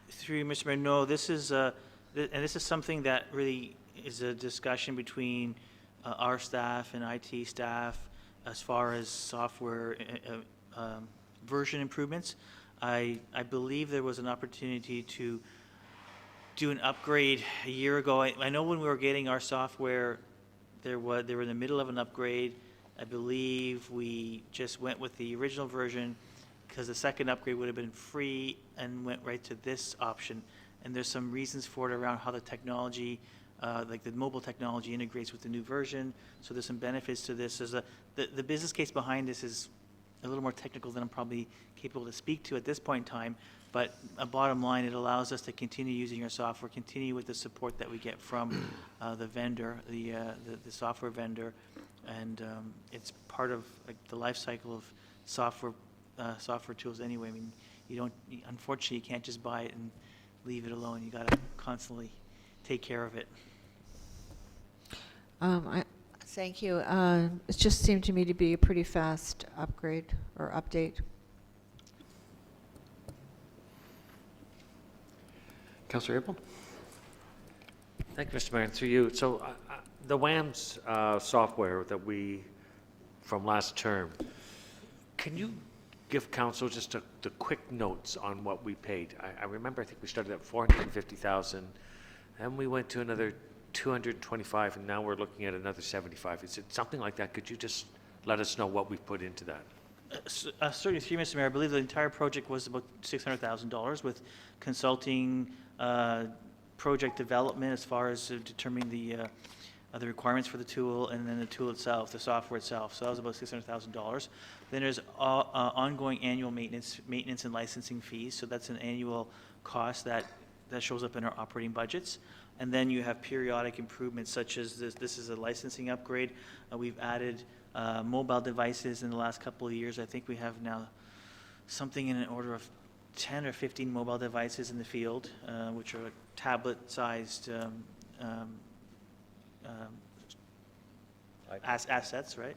Through you, Mr. Mayor, no, this is, and this is something that really is a discussion between our staff and IT staff as far as software version improvements. I believe there was an opportunity to do an upgrade a year ago. I know when we were getting our software, they were in the middle of an upgrade. I believe we just went with the original version because the second upgrade would have been free and went right to this option. And there's some reasons for it around how the technology, like the mobile technology integrates with the new version. So there's some benefits to this. The business case behind this is a little more technical than I'm probably capable to speak to at this point in time. But bottom line, it allows us to continue using our software, continue with the support that we get from the vendor, the software vendor. And it's part of like the life cycle of software tools anyway. I mean, unfortunately, you can't just buy it and leave it alone. You got to constantly take care of it. Thank you. It just seemed to me to be a pretty fast upgrade or update. Councillor Abel? Thank you, Mr. Mayor. And through you, so the WAMS software that from last term, can you give council just the quick notes on what we paid? I remember, I think we started at 450,000, and we went to another 225, and now we're looking at another 75. Is it something like that? Could you just let us know what we've put into that? Certainly, through you, Mr. Mayor, I believe the entire project was about $600,000 with consulting, project development as far as determining the requirements for the tool, and then the tool itself, the software itself. So that was about $600,000. Then there's ongoing annual maintenance and licensing fees. So that's an annual cost that shows up in our operating budgets. And then you have periodic improvements such as this is a licensing upgrade. We've added mobile devices in the last couple of years. I think we have now something in an order of 10 or 15 mobile devices in the field, which are tablet-sized assets, right?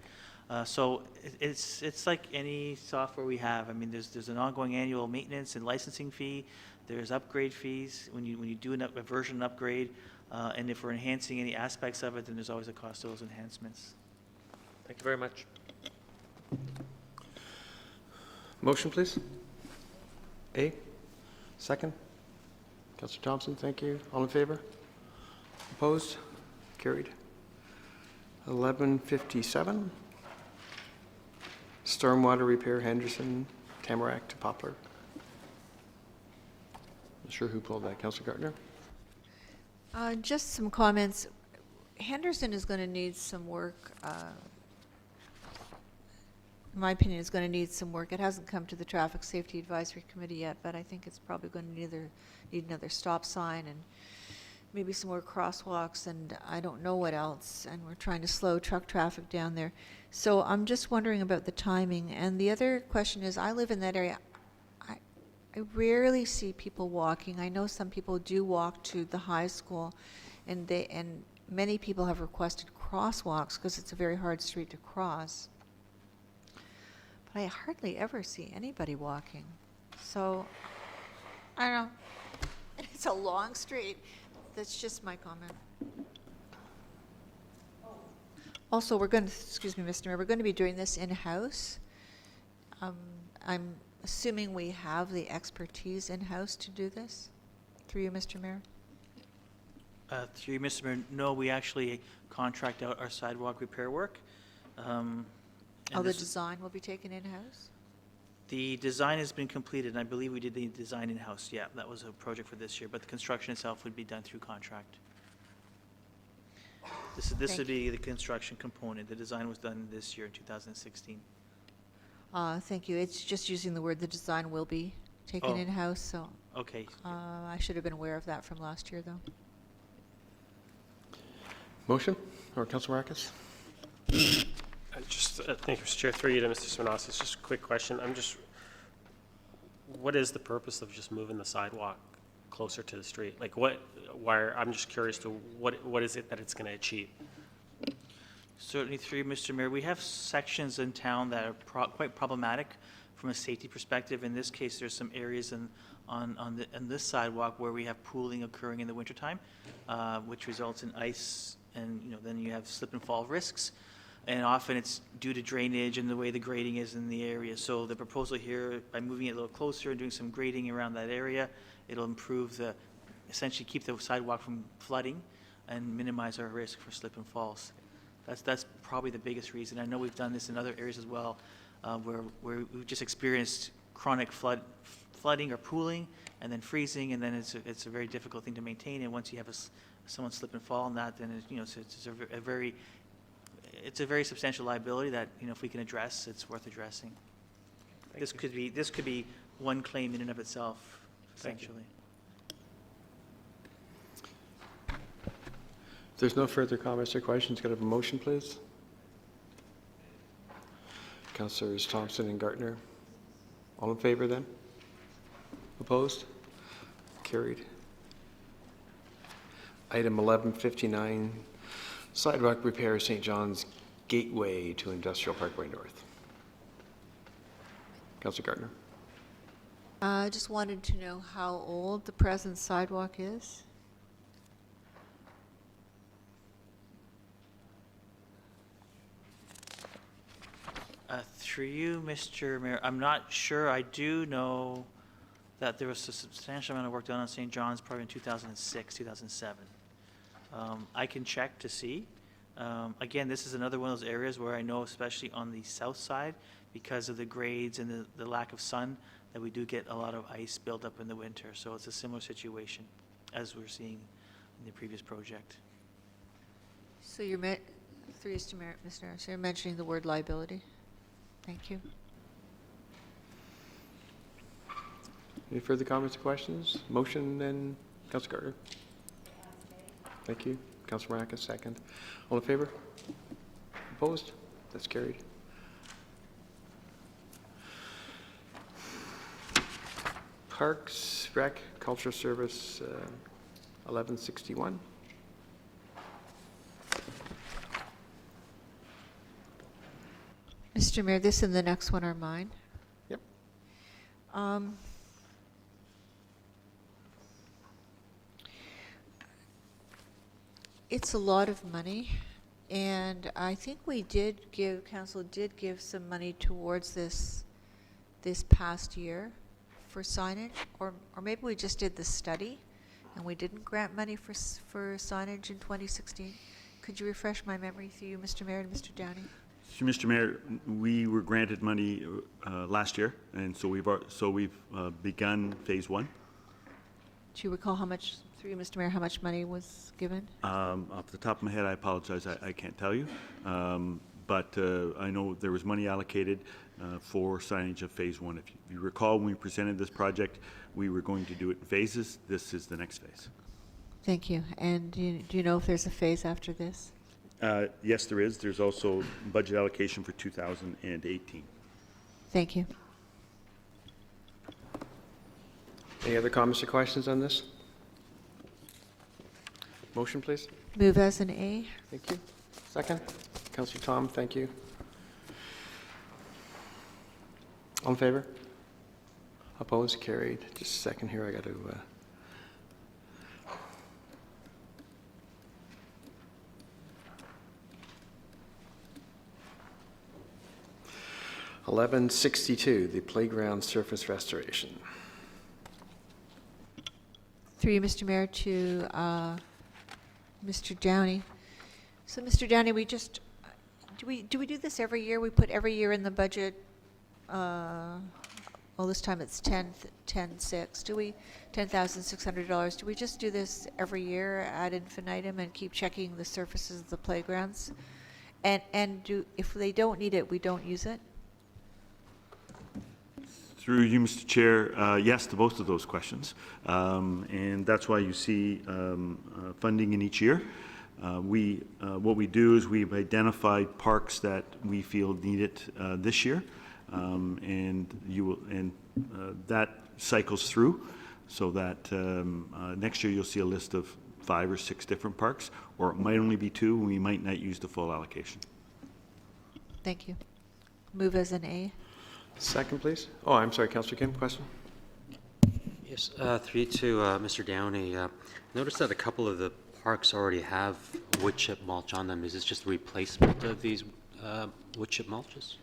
So it's like any software we have. I mean, there's an ongoing annual maintenance and licensing fee. There's upgrade fees when you do a version upgrade, and if we're enhancing any aspects of it, then there's always a cost of those enhancements. Thank you very much. Motion, please. A. Second. Councillor Thompson, thank you. All in favor? Opposed? Carried. 1157. Stormwater repair, Henderson, Tamarack to Poplar. Not sure who pulled that. Councillor Gardner? Just some comments. Henderson is going to need some work. In my opinion, is going to need some work. It hasn't come to the Traffic Safety Advisory Committee yet, but I think it's probably going to need another stop sign and maybe some more crosswalks, and I don't know what else. And we're trying to slow truck traffic down there. So I'm just wondering about the timing. And the other question is, I live in that area. I rarely see people walking. I know some people do walk to the high school, and many people have requested crosswalks because it's a very hard street to cross. But I hardly ever see anybody walking. So, I don't know. It's a long street. That's just my comment. Also, we're going to, excuse me, Mr. Mayor, we're going to be doing this in-house. I'm assuming we have the expertise in-house to do this? Through you, Mr. Mayor? Through you, Mr. Mayor, no, we actually contract out our sidewalk repair work. The design will be taken in-house? The design has been completed, and I believe we did the design in-house. Yeah, that was a project for this year, but the construction itself would be done through contract. This would be the construction component. The design was done this year in 2016. Thank you. It's just using the word the design will be taken in-house, so Okay. I should have been aware of that from last year, though. Motion? Or Councillor Marcus? Thank you, Mr. Chair. Through you to Mr. Simonosis. Just a quick question. What is the purpose of just moving the sidewalk closer to the street? Like I'm just curious to what is it that it's going to achieve? Certainly through you, Mr. Mayor. We have sections in town that are quite problematic from a safety perspective. In this case, there's some areas on this sidewalk where we have pooling occurring in the wintertime, which results in ice, and then you have slip and fall risks. and often it's due to drainage and the way the grading is in the area. So the proposal here, by moving it a little closer and doing some grading around that area, it'll improve essentially keep the sidewalk from flooding and minimize our risk for slip and falls. That's probably the biggest reason. I know we've done this in other areas as well, where we've just experienced chronic flooding or pooling, and then freezing, and then it's a very difficult thing to maintain. And once you have someone slip and fall on that, then it's a very substantial liability that, if we can address, it's worth addressing. This could be one claim in and of itself, essentially. If there's no further comments or questions, could I have a motion, please? Councillors Thompson and Gartner. All in favor then? Opposed? Carried. Item 1159, sidewalk repair St. John's Gateway to Industrial Parkway North. Councillor Gartner. I just wanted to know how old the present sidewalk is. Through you, Mr. Mayor, I'm not sure. I do know that there was a substantial amount of work done on St. John's probably in 2006, 2007. I can check to see. Again, this is another one of those areas where I know, especially on the south side, because of the grades and the lack of sun, that we do get a lot of ice build up in the winter. So it's a similar situation as we're seeing in the previous project. So you're, through Mr. Mayor, so you're mentioning the word liability? Thank you. Any further comments or questions? Motion then, Councillor Gartner. Thank you. Councillor Maracas, second. All in favor? Opposed? That's carried. Parks, Rec, Culture Service, 1161. Mr. Mayor, this and the next one are mine. Yep. It's a lot of money, and I think council did give some money towards this past year for signage, or maybe we just did the study and we didn't grant money for signage in 2016. Could you refresh my memory through you, Mr. Mayor and Mr. Downey? Mr. Mayor, we were granted money last year, and so we've begun phase one. Do you recall how much, through you, Mr. Mayor, how much money was given? Off the top of my head, I apologize, I can't tell you. But I know there was money allocated for signage of phase one. If you recall, when we presented this project, we were going to do it in phases. This is the next phase. Thank you. And do you know if there's a phase after this? Yes, there is. There's also budget allocation for 2018. Thank you. Any other comments or questions on this? Motion, please. Move as an A. Thank you. Second. Councillor Tom, thank you. All in favor? Opposed? Carried. Just a second here. I got to. 1162, the playground surface restoration. Through you, Mr. Mayor, to Mr. Downey. So, Mr. Downey, we just, do we do this every year? We put every year in the budget, well, this time it's 10,600. Do we, $10,600. Do we just do this every year ad infinitum and keep checking the surfaces of the playgrounds? And if they don't need it, we don't use it? Through you, Mr. Chair, yes to both of those questions. And that's why you see funding in each year. What we do is we've identified parks that we feel need it this year. That cycles through so that next year you'll see a list of 5 or 6 different parks, or it might only be 2, and we might not use the full allocation. Thank you. Move as an A. Second, please. Oh, I'm sorry, Councillor Kim, question? Yes, 3 to Mr. Downey. Notice that a couple of the parks already have wood chip mulch on them. Is this just a replacement of these wood chip mulches?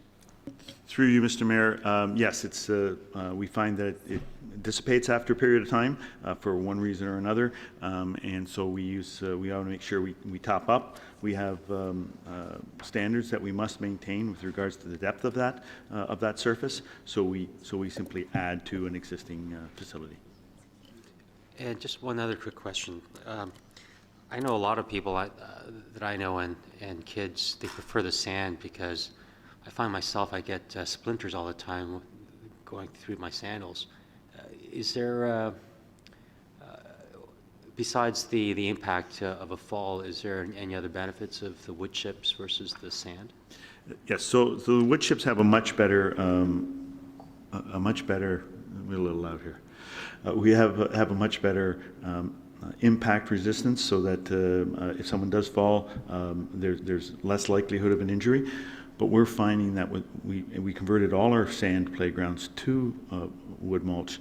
Through you, Mr. Mayor, yes, it's, we find that it dissipates after a period of time for one reason or another, and so we use, we ought to make sure we top up. We have standards that we must maintain with regards to the depth of that surface, so we simply add to an existing facility. And just one other quick question. I know a lot of people that I know and kids, they prefer the sand because I find myself, I get splinters all the time going through my sandals. Is there, besides the impact of a fall, is there any other benefits of the wood chips versus the sand? Yes, so the wood chips have a much better, we're a little loud here. We have a much better impact resistance, so that if someone does fall, there's less likelihood of an injury. But we're finding that we converted all our sand playgrounds to wood mulch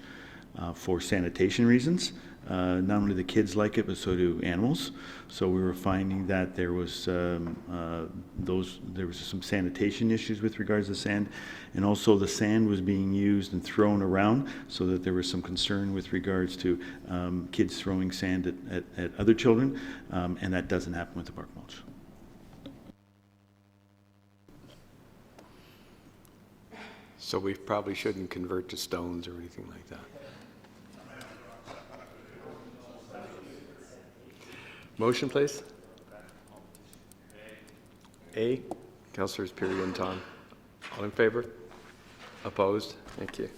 for sanitation reasons. Not only the kids like it, but so do animals. So we were finding that there was some sanitation issues with regards to sand, and also the sand was being used and thrown around, so that there was some concern with regards to kids throwing sand at other children, and that doesn't happen with the bark mulch. So we probably shouldn't convert to stones or anything like that. Motion, please. A. Councilors Perry and Tom. All in favor? Opposed? Thank you.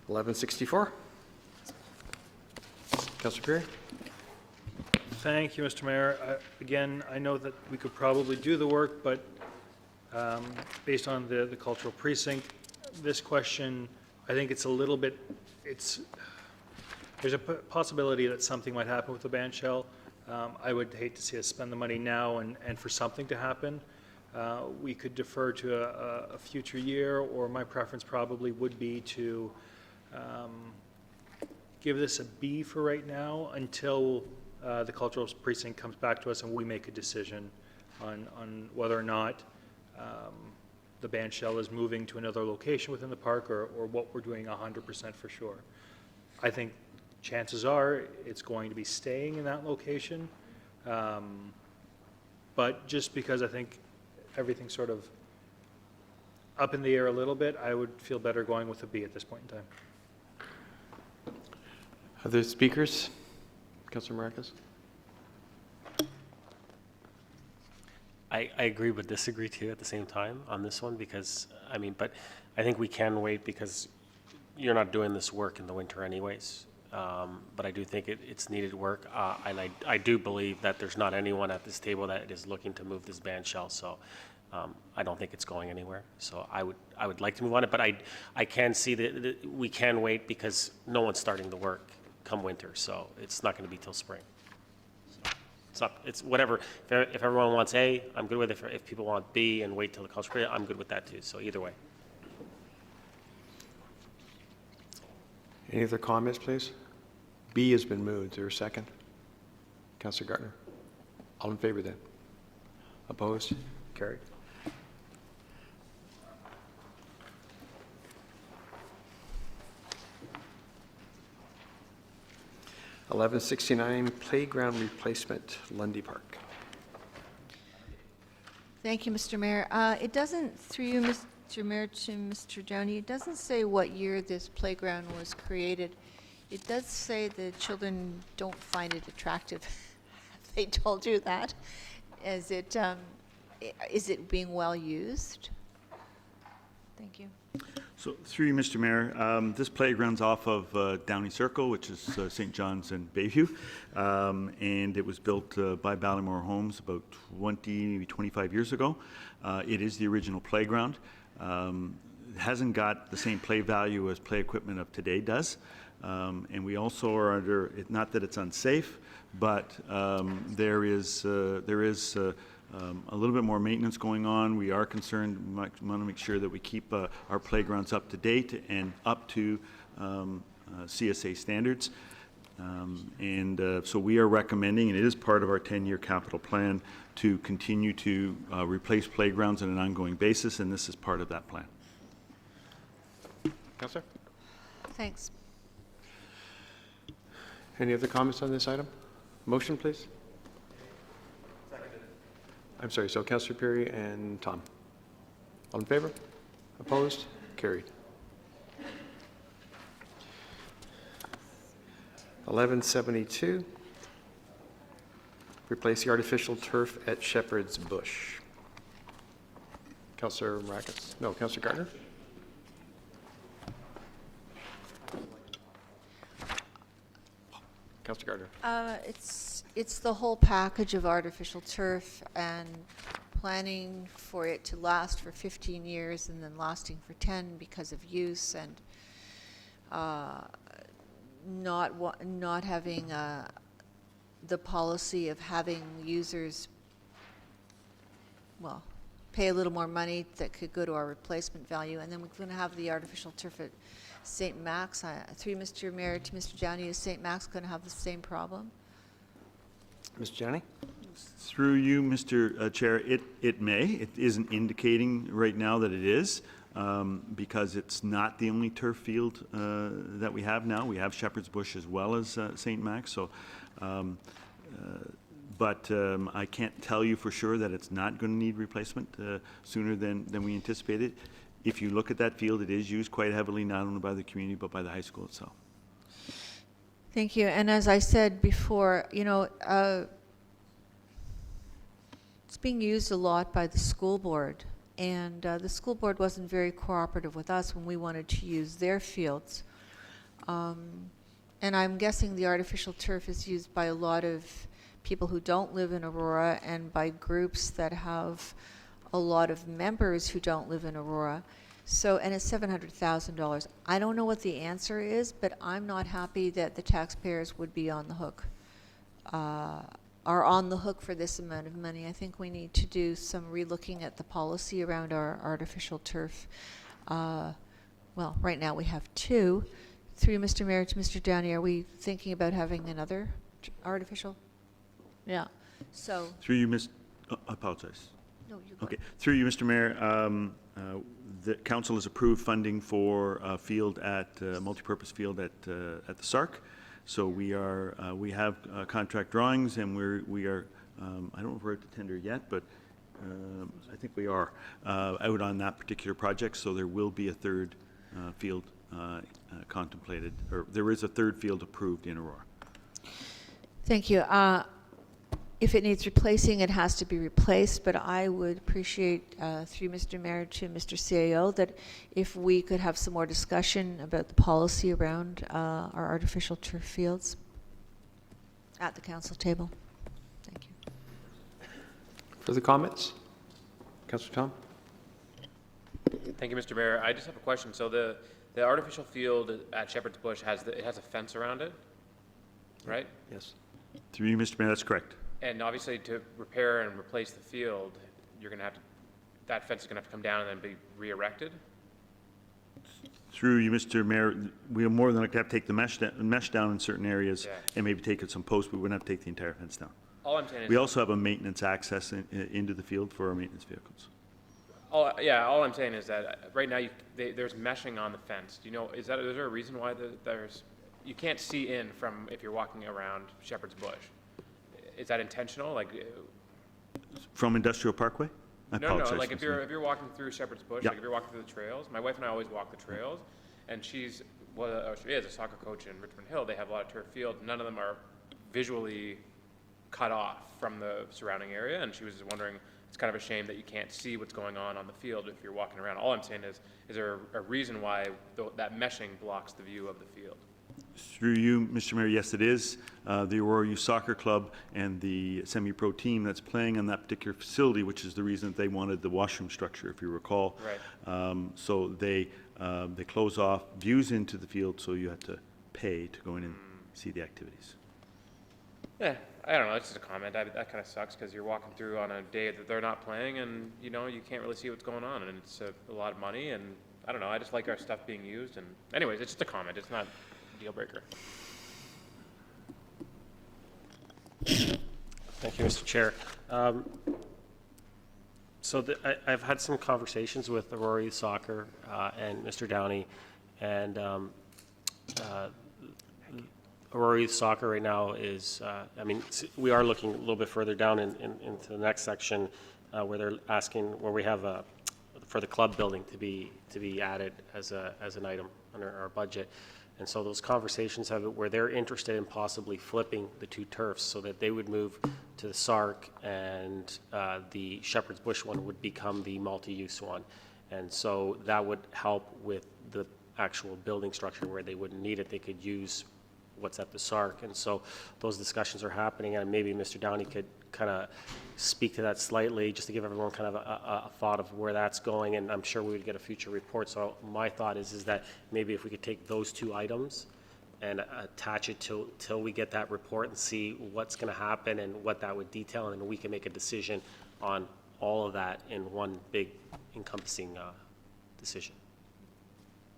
1164. Councilor Perry? Thank you, Mr. Mayor. Again, I know that we could probably do the work, but based on the cultural precinct, this question, I think it's a little bit, there's a possibility that something might happen with the band shell. I would hate to see us spend the money now and for something to happen. We could defer to a future year, or my preference probably would be to give this a B for right now until the cultural precinct comes back to us and we make a decision on whether or not the band shell is moving to another location within the park, or what we're doing 100% for sure. I think chances are it's going to be staying in that location, but just because I think everything's sort of up in the air a little bit, I would feel better going with a B at this point in time. Other speakers? Councilor Marcus? I agree but disagree too at the same time on this one, because, I mean, but I think we can wait because you're not doing this work in the winter anyways. But I do think it's needed work, and I do believe that there's not anyone at this table that is looking to move this band shell, so I don't think it's going anywhere. So I would like to move on it, but I can see that we can wait because no one's starting the work come winter, so it's not going to be till spring. It's whatever. If everyone wants A, I'm good with it. If people want B and wait till the culture period, I'm good with that too. So either way. Any other comments, please? B has been moved. Is there a second? Councilor Gartner? All in favor then? Opposed? Carried. $11.69 playground replacement, Lundy Park. Thank you, Mr. Mayor. It doesn't, through you, Mr. Mayor, to Mr. Downey, it doesn't say what year this playground was created. It does say the children don't find it attractive. Have they told you that? Is it being well used? Thank you. So through you, Mr. Mayor, this playground's off of Downey Circle, which is St. John's and Bayview, and it was built by Ballymore Homes about 20, maybe 25 years ago. It is the original playground. It hasn't got the same play value as play equipment of today does, and we also are under, not that it's unsafe, but there is a little bit more maintenance going on. We are concerned, we want to make sure that we keep our playgrounds up to date and up to CSA standards. So we are recommending, and it is part of our 10-year capital plan, to continue to replace playgrounds on an ongoing basis, and this is part of that plan. Councillor? Thanks. Any other comments on this item? Motion, please. I'm sorry, so Councillor Perry and Tom. All in favor? Opposed? Carried. 1172, replace the artificial turf at Shepherd's Bush. Councillor Maracas? No, Councillor Gardner? Councillor Gardner. It's the whole package of artificial turf and planning for it to last for 15 years and then lasting for 10 because of use and not having the policy of having users, well, pay a little more money that could go to our replacement value. And then we're going to have the artificial turf at St. Max. Through Mr. Mayor to Mr. Downey, is St. Max going to have the same problem? Mr. Janney? Through you, Mr. Chair, it may. It isn't indicating right now that it is, because it's not the only turf field that we have now. We have Shepherd's Bush as well as St. Max. So, but I can't tell you for sure that it's not going to need replacement sooner than we anticipated. If you look at that field, it is used quite heavily, not only by the community, but by the high school itself. Thank you. And as I said before, you know, it's being used a lot by the school board. And the school board wasn't very cooperative with us when we wanted to use their fields. And I'm guessing the artificial turf is used by a lot of people who don't live in Aurora and by groups that have a lot of members who don't live in Aurora. So, and it's $700,000. I don't know what the answer is, but I'm not happy that the taxpayers would be on the hook, are on the hook for this amount of money. I think we need to do some relooking at the policy around our artificial turf. Well, right now we have two. Through Mr. Mayor to Mr. Downey, are we thinking about having another artificial? Yeah. So. Through you, I apologize. No, you go. Okay. Through you, Mr. Mayor, the council has approved funding for a field at multipurpose field at the SARC. So we have contract drawings, and we are I don't know if we're at the tender yet, but I think we are out on that particular project. So there will be a third field contemplated, or there is a third field approved in Aurora. Thank you. If it needs replacing, it has to be replaced, but I would appreciate, through Mr. Mayor to Mr. CAO, that if we could have some more discussion about the policy around our artificial turf fields at the council table. Thank you. Further comments? Councillor Tom? Thank you, Mr. Mayor. I just have a question. So the artificial field at Shepherd's Bush it has a fence around it, right? Yes. Through you, Mr. Mayor, that's correct. And obviously, to repair and replace the field, you're going to have to, that fence is going to have to come down and then be re-erected? Through you, Mr. Mayor, we are more than likely to have to take the mesh down in certain areas and maybe take it some posts, but we wouldn't have to take the entire fence down. All I'm saying is... We also have a maintenance access into the field for our maintenance vehicles. all I'm saying is that right now, there's meshing on the fence. Do you know, is there a reason why you can't see in from if you're walking around Shepherd's Bush? Is that intentional? Like from Industrial Parkway? No, like if you're walking through Shepherd's Bush, Yeah. like if you're walking through the trails, my wife and I always walk the trails, and she is a soccer coach in Richmond Hill. They have a lot of turf fields. None of them are visually cut off from the surrounding area, and she was just wondering, it's kind of a shame that you can't see what's going on the field if you're walking around. All I'm saying is there a reason why that meshing blocks the view of the field? Through you, Mr. Mayor, yes, it is. The Aurora Youth Soccer Club and the semi-pro team that's playing on that particular facility, which is the reason that they wanted the washroom structure, if you recall. Right. So they close off views into the field, so you have to pay to go in and see the activities. Yeah, I don't know. It's just a comment. That kind of sucks because you're walking through on a day that they're not playing, and you can't really see what's going on, and it's a lot of money. And I don't know. I just like our stuff being used. And anyways, it's just a comment. It's not a deal breaker. Thank you, Mr. Chair. I've had some conversations with Aurora Youth Soccer and Mr. Downey, and Aurora Youth Soccer right now is, we are looking a little bit further down into the next section where they're asking, where we have for the club building to be added as an item under our budget. And so those conversations have it where they're interested in possibly flipping the two turfs so that they would move to the Sark and the Shepherd's Bush one would become the multi-use one. And so that would help with the actual building structure where they wouldn't need it. They could use what's at the Sark. And so those discussions are happening, and maybe Mr. Downey could kind of speak to that slightly, just to give everyone kind of a thought of where that's going, and I'm sure we would get a future report. So my thought is that maybe if we could take those two items and attach it till we get that report and see what's going to happen and what that would detail, and then we can make a decision on all of that in one big encompassing decision.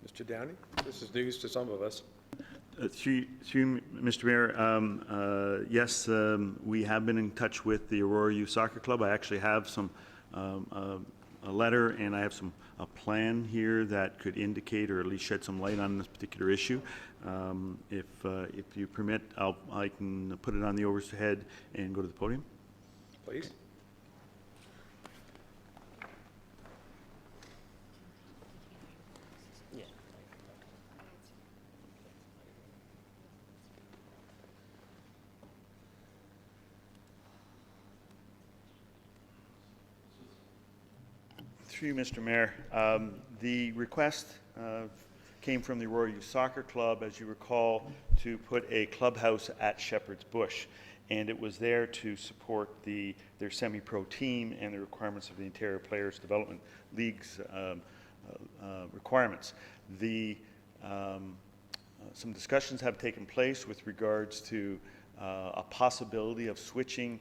Mr. Downey, this is news to some of us. Through Mr. Mayor, yes, we have been in touch with the Aurora Youth Soccer Club. I actually have a letter, and I have a plan here that could indicate or at least shed some light on this particular issue. If you permit, I can put it on the overhead and go to the podium. Please. Through you, Mr. Mayor, the request came from the Aurora Youth Soccer Club, as you recall, to put a clubhouse at Shepherd's Bush, and it was there to support their semi-pro team and the requirements of the Ontario Players Development League's requirements. Some discussions have taken place with regards to a possibility of switching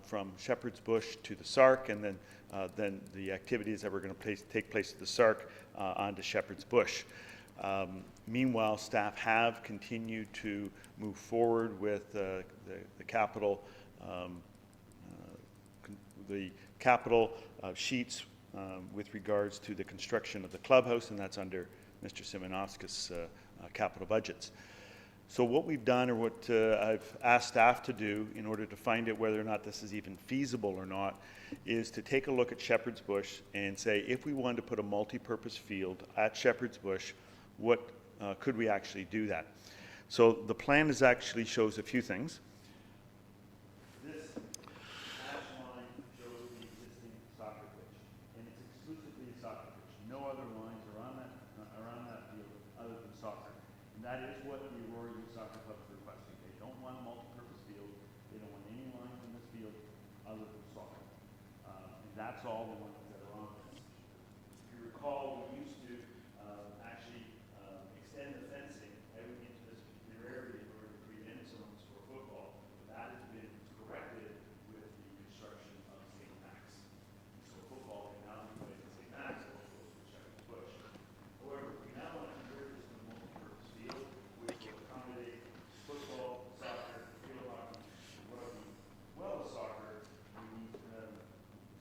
from Shepherd's Bush to the Sark, and then the activities that were going to take place at the Sark onto Shepherd's Bush. Meanwhile, staff have continued to move forward with the capital sheets with regards to the construction of the clubhouse, and that's under Mr. Simonovskis' capital budgets. So what we've done, or what I've asked staff to do in order to find out whether or not this is even feasible or not, is to take a look at Shepherd's Bush and say, if we wanted to put a multi-purpose field at Shepherd's Bush, what could we actually do that? So the plan actually shows a few things. This hatch line shows the existing soccer pitch, and it's exclusively a soccer pitch. No other lines around that field other than soccer. And that is what the Aurora Youth Soccer Club is requesting. They don't want a multi-purpose field. They don't want any lines in this field other than soccer. And that's all the ones that are on this. If you recall, we used to actually extend the fencing out into this particular area in order to create end zones for football. But that has been corrected with the construction of St. Max. So football can now be played at St. Max as opposed to Shepherd's Bush. However, we now want to convert this to a multi-purpose field, which will accommodate football, soccer, field hockey, rugby. As well as soccer, we need,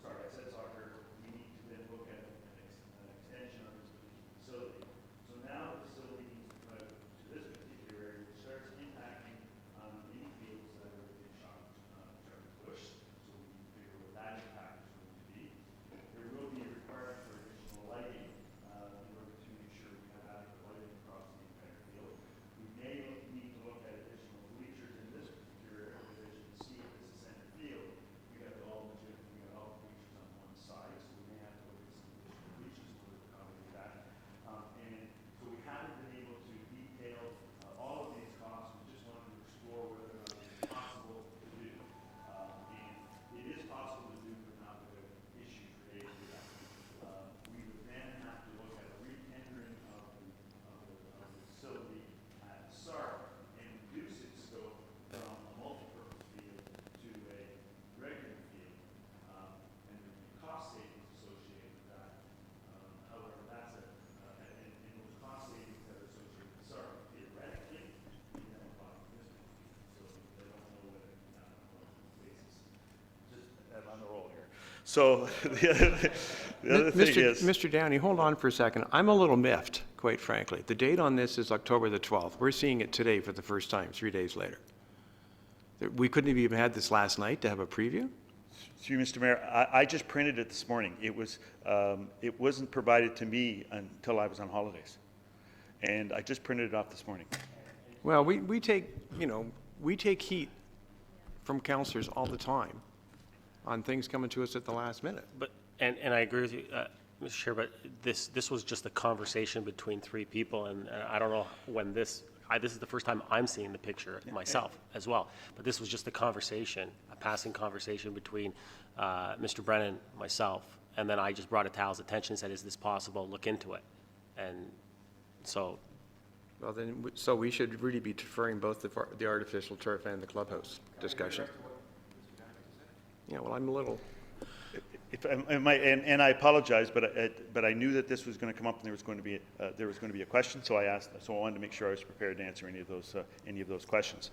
sorry, I said soccer, we need to then look at an extension So the other thing is. Mr. Downey, hold on for a second. I'm a little miffed, quite frankly. The date on this is October the 12th. We're seeing it today for the first time, 3 days later. We couldn't have even had this last night to have a preview? Through you, Mr. Mayor, I just printed it this morning. It wasn't provided to me until I was on holidays. And I just printed it off this morning. Well, we take, we take heat from councillors all the time on things coming to us at the last minute. But, and I agree with you, Mr. Chair, but this was just a conversation between three people, and I don't know when this is the first time I'm seeing the picture myself as well. But this was just a conversation, a passing conversation between Mr. Brennan, myself, and then I just brought it to Hal's attention and said, is this possible? Look into it. And so. Well, then, so we should really be deferring both the artificial turf and the clubhouse discussion. Yeah, well, I'm a little. And I apologize, but I knew that this was going to come up and there was going to be a question, so I wanted to make sure I was prepared to answer any of those questions.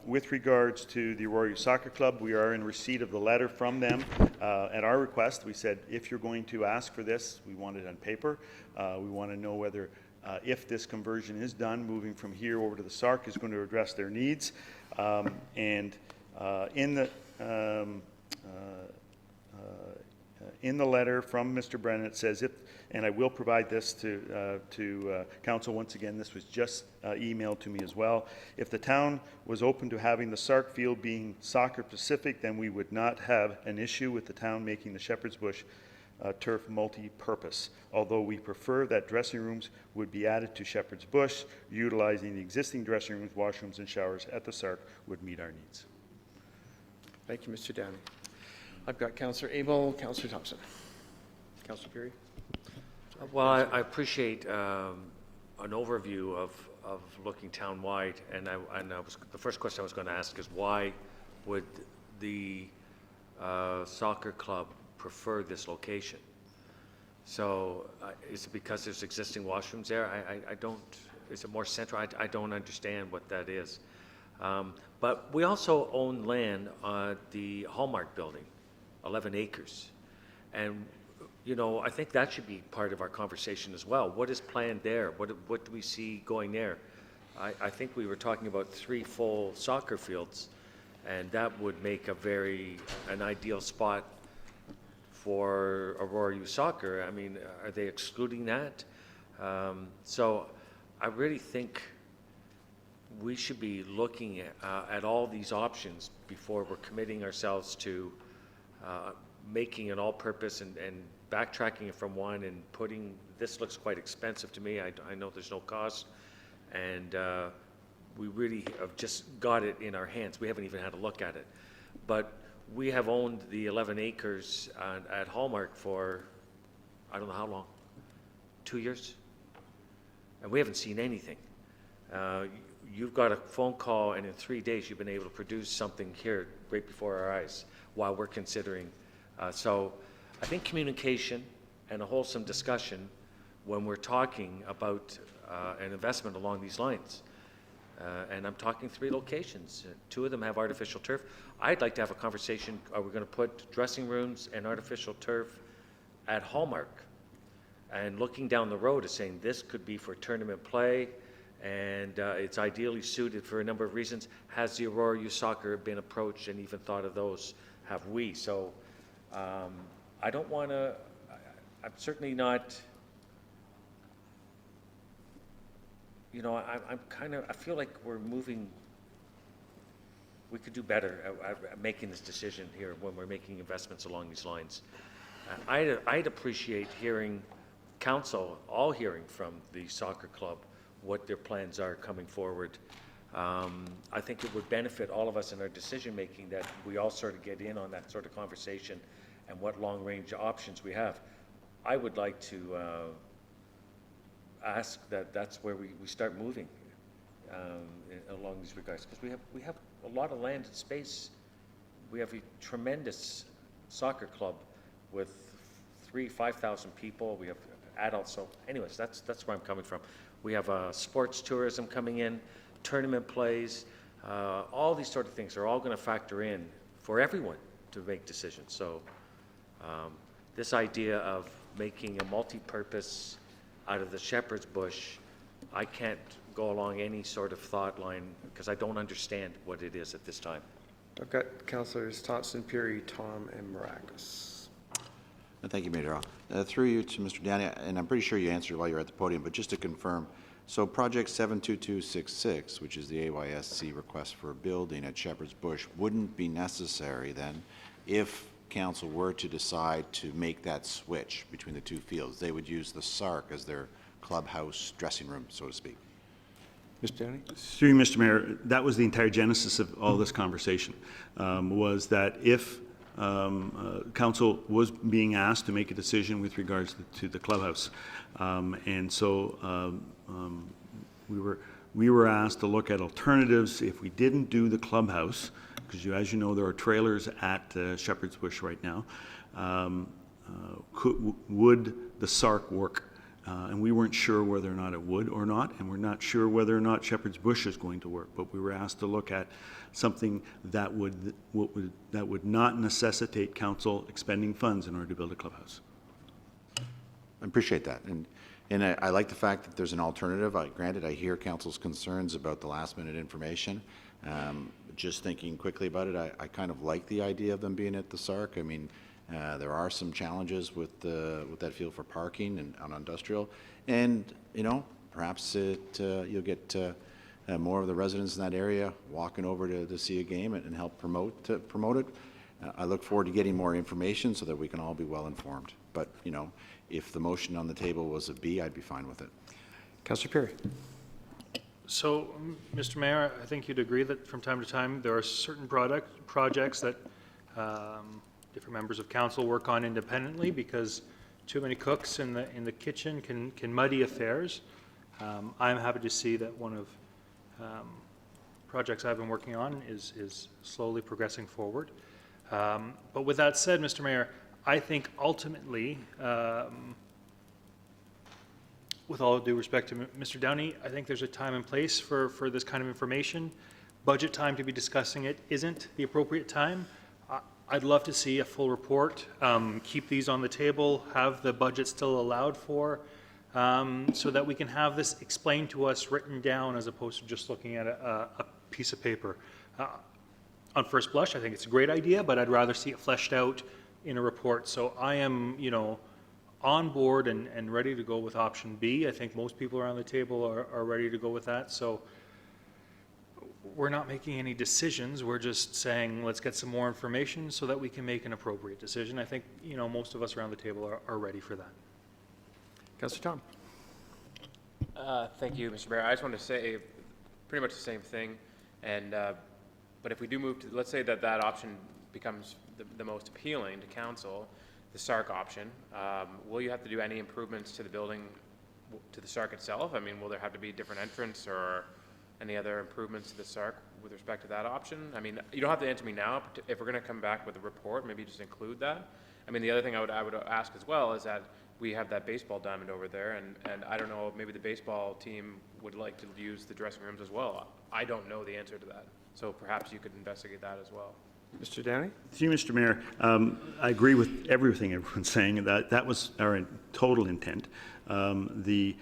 With regards to the Aurora Soccer Club, we are in receipt of the letter from them. At our request, we said, if you're going to ask for this, we want it on paper. We want to know whether, if this conversion is done, moving from here over to the SARC is going to address their needs. In the letter from Mr. Brennan, it says, and I will provide this to council once again, this was just emailed to me as well. If the town was open to having the SARC field being soccer specific, then we would not have an issue with the town making the Shepherd's Bush turf multi-purpose. Although we prefer that dressing rooms would be added to Shepherd's Bush, utilizing the existing dressing rooms, washrooms, and showers at the SARC would meet our needs. Thank you, Mr. Downey. I've got Councillor Abel, Councillor Thompson. Councillor Perry? Well, I appreciate an overview of looking town-wide, and the first question I was going to ask is why would the soccer club prefer this location? So is it because there's existing washrooms there? I don't, is it more central? I don't understand what that is. But we also own land on the Hallmark building, 11 acres. And, I think that should be part of our conversation as well. What is planned there? What do we see going there? I think we were talking about 3 full soccer fields, and that would make an ideal spot for Aurora Youth Soccer. I mean, are they excluding that? So I really think we should be looking at all these options before we're committing ourselves to making an all-purpose and backtracking it from one and putting, this looks quite expensive to me. I know there's no cost, and we really have just got it in our hands. We haven't even had a look at it. But we have owned the 11 acres at Hallmark for, I don't know how long, 2 years? And we haven't seen anything. You've got a phone call, and in 3 days, you've been able to produce something here right before our eyes while we're considering. So I think communication and a wholesome discussion when we're talking about an investment along these lines. And I'm talking 3 locations. 2 of them have artificial turf. I'd like to have a conversation, are we going to put dressing rooms and artificial turf at Hallmark? And looking down the road is saying this could be for tournament play, and it's ideally suited for a number of reasons. Has the Aurora Youth Soccer been approached and even thought of those? Have we? So I don't want to, I'm certainly not, I feel like we're moving, we could do better at making this decision here when we're making investments along these lines. I'd appreciate hearing council, all hearing from the soccer club, what their plans are coming forward. I think it would benefit all of us in our decision-making that we all sort of get in on that sort of conversation and what long-range options we have. I would like to ask that that's where we start moving along these regards, because we have a lot of land and space. We have a tremendous soccer club with 5,000 people. We have adults. So anyways, that's where I'm coming from. We have sports tourism coming in, tournament plays, all these sort of things are all going to factor in for everyone to make decisions. So This idea of making a multi-purpose out of the shepherd's bush, I can't go along any sort of thought line because I don't understand what it is at this time. I've got Councillors Thompson, Puri, Tom, and Maragos. Thank you, Major. Through you to Mr. Downey, and I'm pretty sure you answered while you're at the podium, but just to confirm, so project 72266, which is the AYSC request for a building at Shepherd's Bush, wouldn't be necessary then if council were to decide to make that switch between the two fields. They would use the SARC as their clubhouse dressing room, so to speak. Mr. Downey? Through you, Mr. Mayor, that was the entire genesis of all this conversation, was that if council was being asked to make a decision with regards to the clubhouse. And so we were asked to look at alternatives if we didn't do the clubhouse, because as you know, there are trailers at Shepherd's Bush right now. Would the SARC work? And we weren't sure whether or not it would or not, and we're not sure whether or not Shepherd's Bush is going to work. But we were asked to look at something that would not necessitate council expending funds in order to build a clubhouse. I appreciate that, and I like the fact that there's an alternative. Granted, I hear council's concerns about the last-minute information. Just thinking quickly about it, I kind of like the idea of them being at the SARC. I mean, there are some challenges with that field for parking and on industrial, and you know, perhaps you'll get more of the residents in that area walking over to see a game and help promote it. I look forward to getting more information so that we can all be well informed. But you know, if the motion on the table was a B, I'd be fine with it. Councillor Puri? So, Mr. Mayor, I think you'd agree that from time to time, there are certain projects that different members of council work on independently because too many cooks in the kitchen can muddy affairs. I'm happy to see that one of projects I've been working on is slowly progressing forward. But with that said, Mr. Mayor, I think ultimately, with all due respect to Mr. Downey, I think there's a time and place for this kind of information. Budget time to be discussing it isn't the appropriate time. I'd love to see a full report, keep these on the table, have the budget still allowed for, so that we can have this explained to us written down as opposed to just looking at a piece of paper. On first blush, I think it's a great idea, but I'd rather see it fleshed out in a report. So I am, you know, on board and ready to go with option B. I think most people around the table are ready to go with that. So we're not making any decisions. We're just saying, let's get some more information so that we can make an appropriate decision. I think, you know, most of us around the table are ready for that. Councillor Tom? Thank you, Mr. Mayor. I just want to say pretty much the same thing. And, but if we do move to, let's say that option becomes the most appealing to council, the SARC option, will you have to do any improvements to the building, to the SARC itself? I mean, will there have to be different entrance or any other improvements to the SARC with respect to that option? I mean, you don't have to answer me now, but if we're going to come back with a report, maybe just include that. I mean, the other thing I would ask as well is that we have that baseball diamond over there, and I don't know, maybe the baseball team would like to use the dressing rooms as well. I don't know the answer to that, so perhaps you could investigate that as well. Mr. Downey? Through you, Mr. Mayor, I agree with everything everyone's saying. That was our total intent. The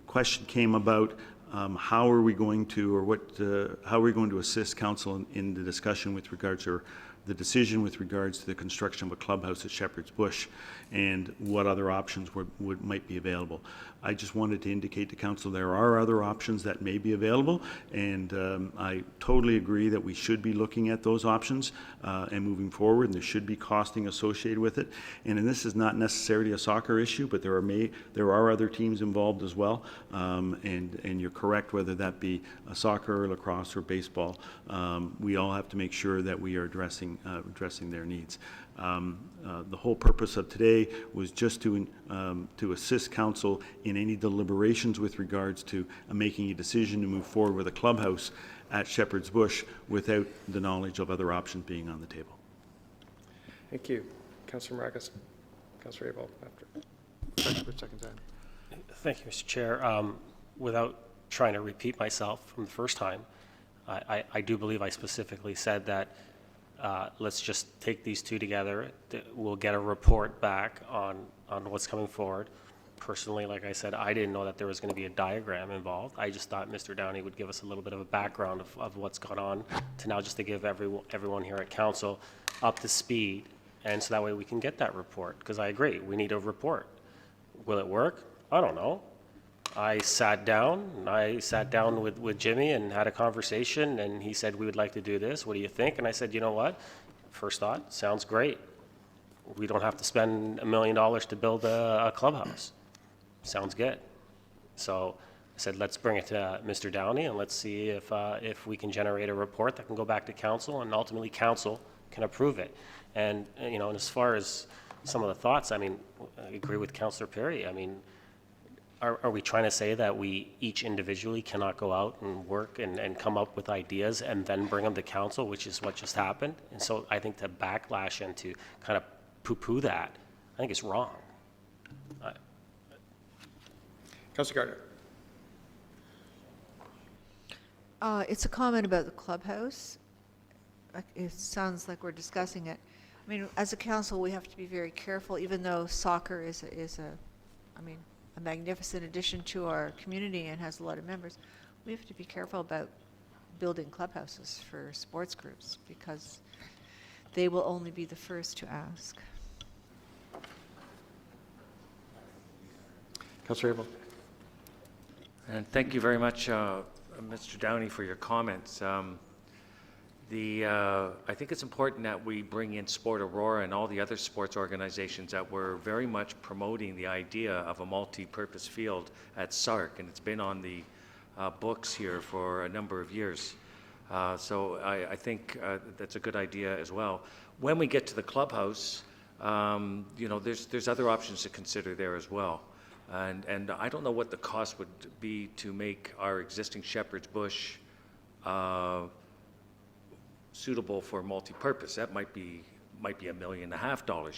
question came about how are we going to, or how are we going to assist council in the discussion with regards, or the decision with regards to the construction of a clubhouse at Shepherd's Bush, and what other options might be available. I just wanted to indicate to council there are other options that may be available, and I totally agree that we should be looking at those options and moving forward, and there should be costing associated with it. And this is not necessarily a soccer issue, but there are other teams involved as well, and you're correct, whether that be soccer, lacrosse, or baseball. We all have to make sure that we are addressing their needs. The whole purpose of today was just to assist council in any deliberations with regards to making a decision to move forward with a clubhouse at Shepherd's Bush without the knowledge of other options being on the table. Thank you. Councillor Maragos. Councillor Abel after. Thank you, Mr. Chair. Without trying to repeat myself from the first time, I do believe I specifically said that let's just take these two together. We'll get a report back on what's coming forward. Personally, like I said, I didn't know that there was going to be a diagram involved. I just thought Mr. Downey would give us a little bit of a background of what's gone on to now just to give everyone here at council up to speed. And so that way we can get that report, because I agree, we need a report. Will it work? I don't know. I sat down with Jimmy and had a conversation, and he said, we would like to do this. What do you think? And I said, you know what? First thought, sounds great. We don't have to spend $1 million to build a clubhouse. Sounds good. So I said, let's bring it to Mr. Downey, and let's see if we can generate a report that can go back to council, and ultimately council can approve it. And, and as far as some of the thoughts, I mean, I agree with Councillor Perry. I mean, are we trying to say that we each individually cannot go out and work and come up with ideas and then bring them to council, which is what just happened? And so I think to backlash and to kind of poo-poo that, I think it's wrong. Councilor Gardner. It's a comment about the clubhouse. It sounds like we're discussing it. I mean, as a council, we have to be very careful, even though soccer is a magnificent addition to our community and has a lot of members. We have to be careful about building clubhouses for sports groups, because they will only be the first to ask. Councillor Abel. And thank you very much, Mr. Downey, for your comments. I think it's important that we bring in Sport Aurora and all the other sports organizations that were very much promoting the idea of a multi-purpose field at SARC, and it's been on the books here for a number of years. So I think that's a good idea as well. When we get to the clubhouse, there's other options to consider there as well. And I don't know what the cost would be to make our existing Shepherd's Bush suitable for multi-purpose. That might be $1.5 million.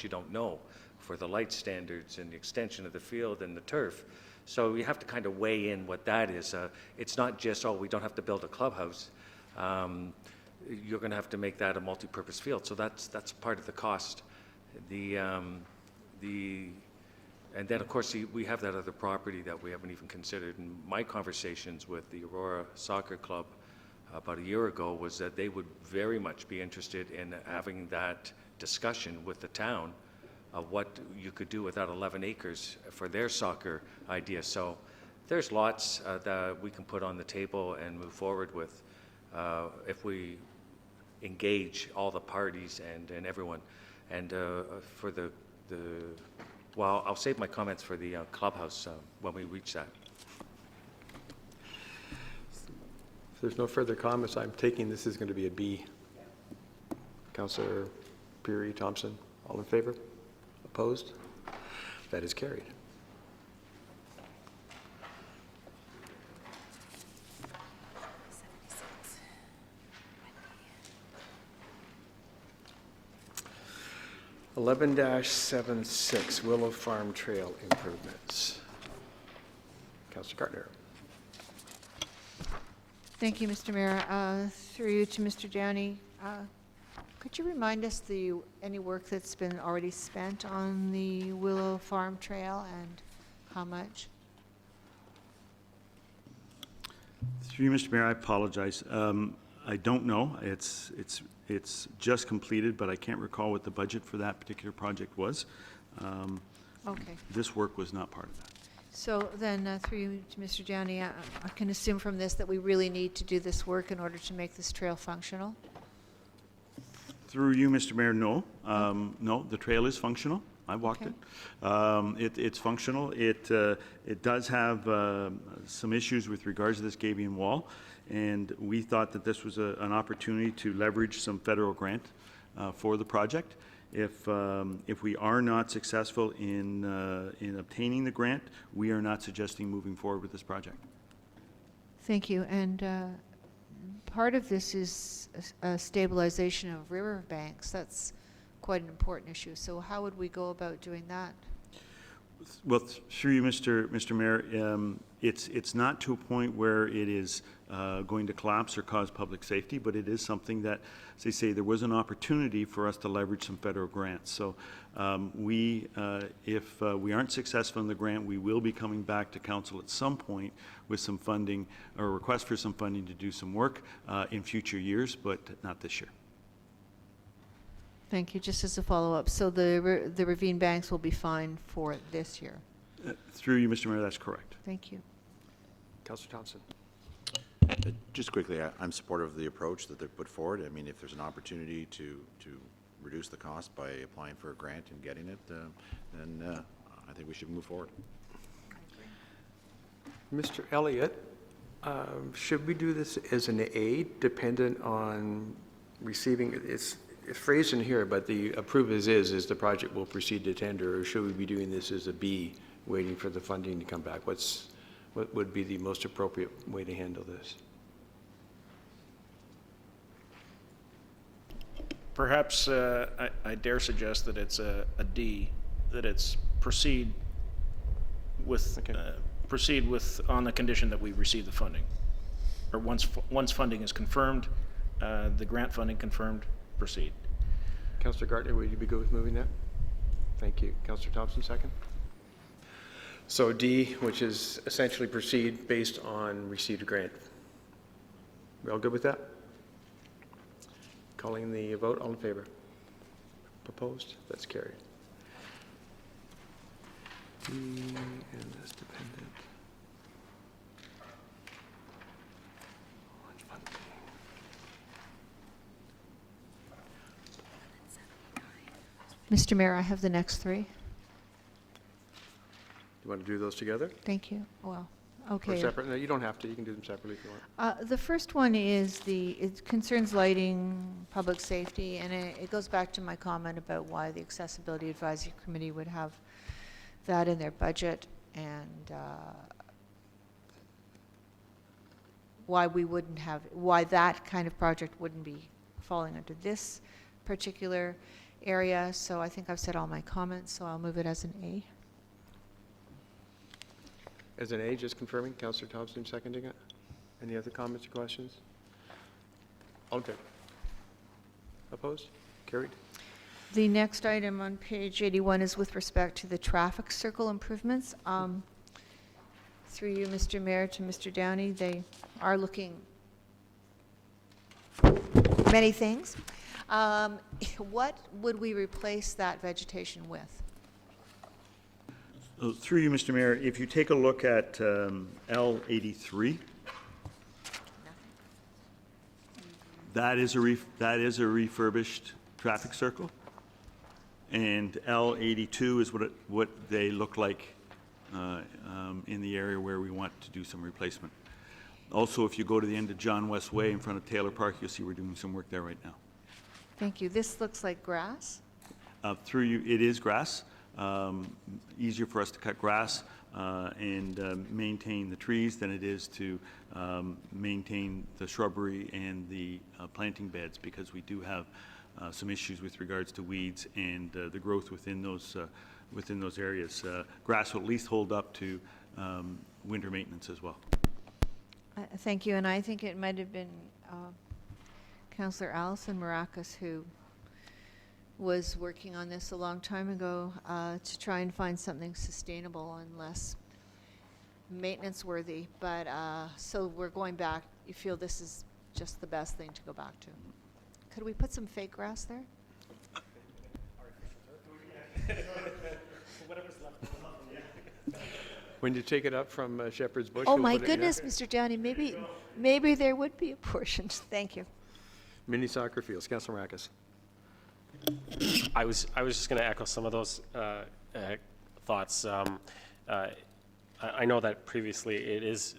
You don't know, for the light standards and the extension of the field and the turf. So you have to kind of weigh in what that is. It's not just, we don't have to build a clubhouse. You're going to have to make that a multi-purpose field. So that's part of the cost. And then, of course, we have that other property that we haven't even considered. And my conversations with the Aurora Soccer Club about a year ago was that they would very much be interested in having that discussion with the town of what you could do with that 11 acres for their soccer idea. So there's lots that we can put on the table and move forward with if we engage all the parties and everyone. And for well, I'll save my comments for the clubhouse when we reach that. If there's no further comments, I'm taking this is going to be a B. Councillor Peary, Thompson, all in favor? Opposed? That is carried. (11-76) Willow Farm Trail improvements. Councillor Gardner. Thank you, Mr. Mayor. Through you to Mr. Downey, could you remind us any work that's been already spent on the Willow Farm Trail and how much? Through you, Mr. Mayor, I apologize. I don't know. It's just completed, but I can't recall what the budget for that particular project was. Okay. This work was not part of that. So then, through you to Mr. Downey, I can assume from this that we really need to do this work in order to make this trail functional? Through you, Mr. Mayor, no. No, the trail is functional. I walked it. It's functional. It does have some issues with regards to this gabion wall, and we thought that this was an opportunity to leverage some federal grant for the project. If we are not successful in obtaining the grant, we are not suggesting moving forward with this project. Thank you. And part of this is a stabilization of river banks. That's quite an important issue. So how would we go about doing that? Well, through you, Mr. Mayor, it's not to a point where it is going to collapse or cause public safety, but it is something that, as they say, there was an opportunity for us to leverage some federal grants. So if we aren't successful in the grant, we will be coming back to council at some point with some funding or a request for some funding to do some work in future years, but not this year. Thank you. Just as a follow-up, so the ravine banks will be fine for this year? Through you, Mr. Mayor, that's correct. Thank you. Councillor Thompson. Just quickly, I'm supportive of the approach that they've put forward. I mean, if there's an opportunity to reduce the cost by applying for a grant and getting it, then I think we should move forward. Mr. Elliott, should we do this as an A, dependent on receiving, it's phrased in here, but the approve as is the project will proceed to tender, or should we be doing this as a B, waiting for the funding to come back? What would be the most appropriate way to handle this? Perhaps I dare suggest that it's a D, that it's proceed with, on the condition that we receive the funding. Or once funding is confirmed, the grant funding confirmed, proceed. Councillor Gartner, would you be good with moving that? Thank you. Councillor Thompson, second. So D, which is essentially proceed based on received grant. We all good with that? Calling the vote, all in favor? Opposed? That's carried. D and that's dependent. Mr. Mayor, I have the next three. You want to do those together? Thank you. Well, Or okay. separate? No, you don't have to. You can do them separately if you want. The first one is it concerns lighting, public safety, and it goes back to my comment about why the Accessibility Advisory Committee would have that in their budget, and why that kind of project wouldn't be falling under this particular area. So I think I've said all my comments, so I'll move it as an A. As an A, just confirming, Councillor Thompson seconding it. Any other comments or questions? All in favor? Opposed? Carried. The next item on page 81 is with respect to the traffic circle improvements. Through you, Mr. Mayor, to Mr. Downey, they are looking many things. What would we replace that vegetation with? Through you, Mr. Mayor, if you take a look at L83, that is a refurbished traffic circle, and L82 is what they look like in the area where we want to do some replacement. Also, if you go to the end of John West Way in front of Taylor Park, you'll see we're doing some work there right now. Thank you. This looks like grass. Through you, it is grass. Easier for us to cut grass and maintain the trees than it is to maintain the shrubbery and the planting beds, because we do have some issues with regards to weeds and the growth within those areas. Grass will at least hold up to winter maintenance as well. Thank you. And I think it might have been Councillor Alison Maracas who was working on this a long time ago to try and find something sustainable and less maintenance worthy. But so we're going back. You feel this is just the best thing to go back to? Could we put some fake grass there? When you take it up from Shepherd's Bush. Oh you'll my put it in goodness, Mr. Downey, maybe there would be a portion. Thank you. Mini soccer fields. Councillor Maracas. I was just going to echo some of those thoughts. I know that previously it is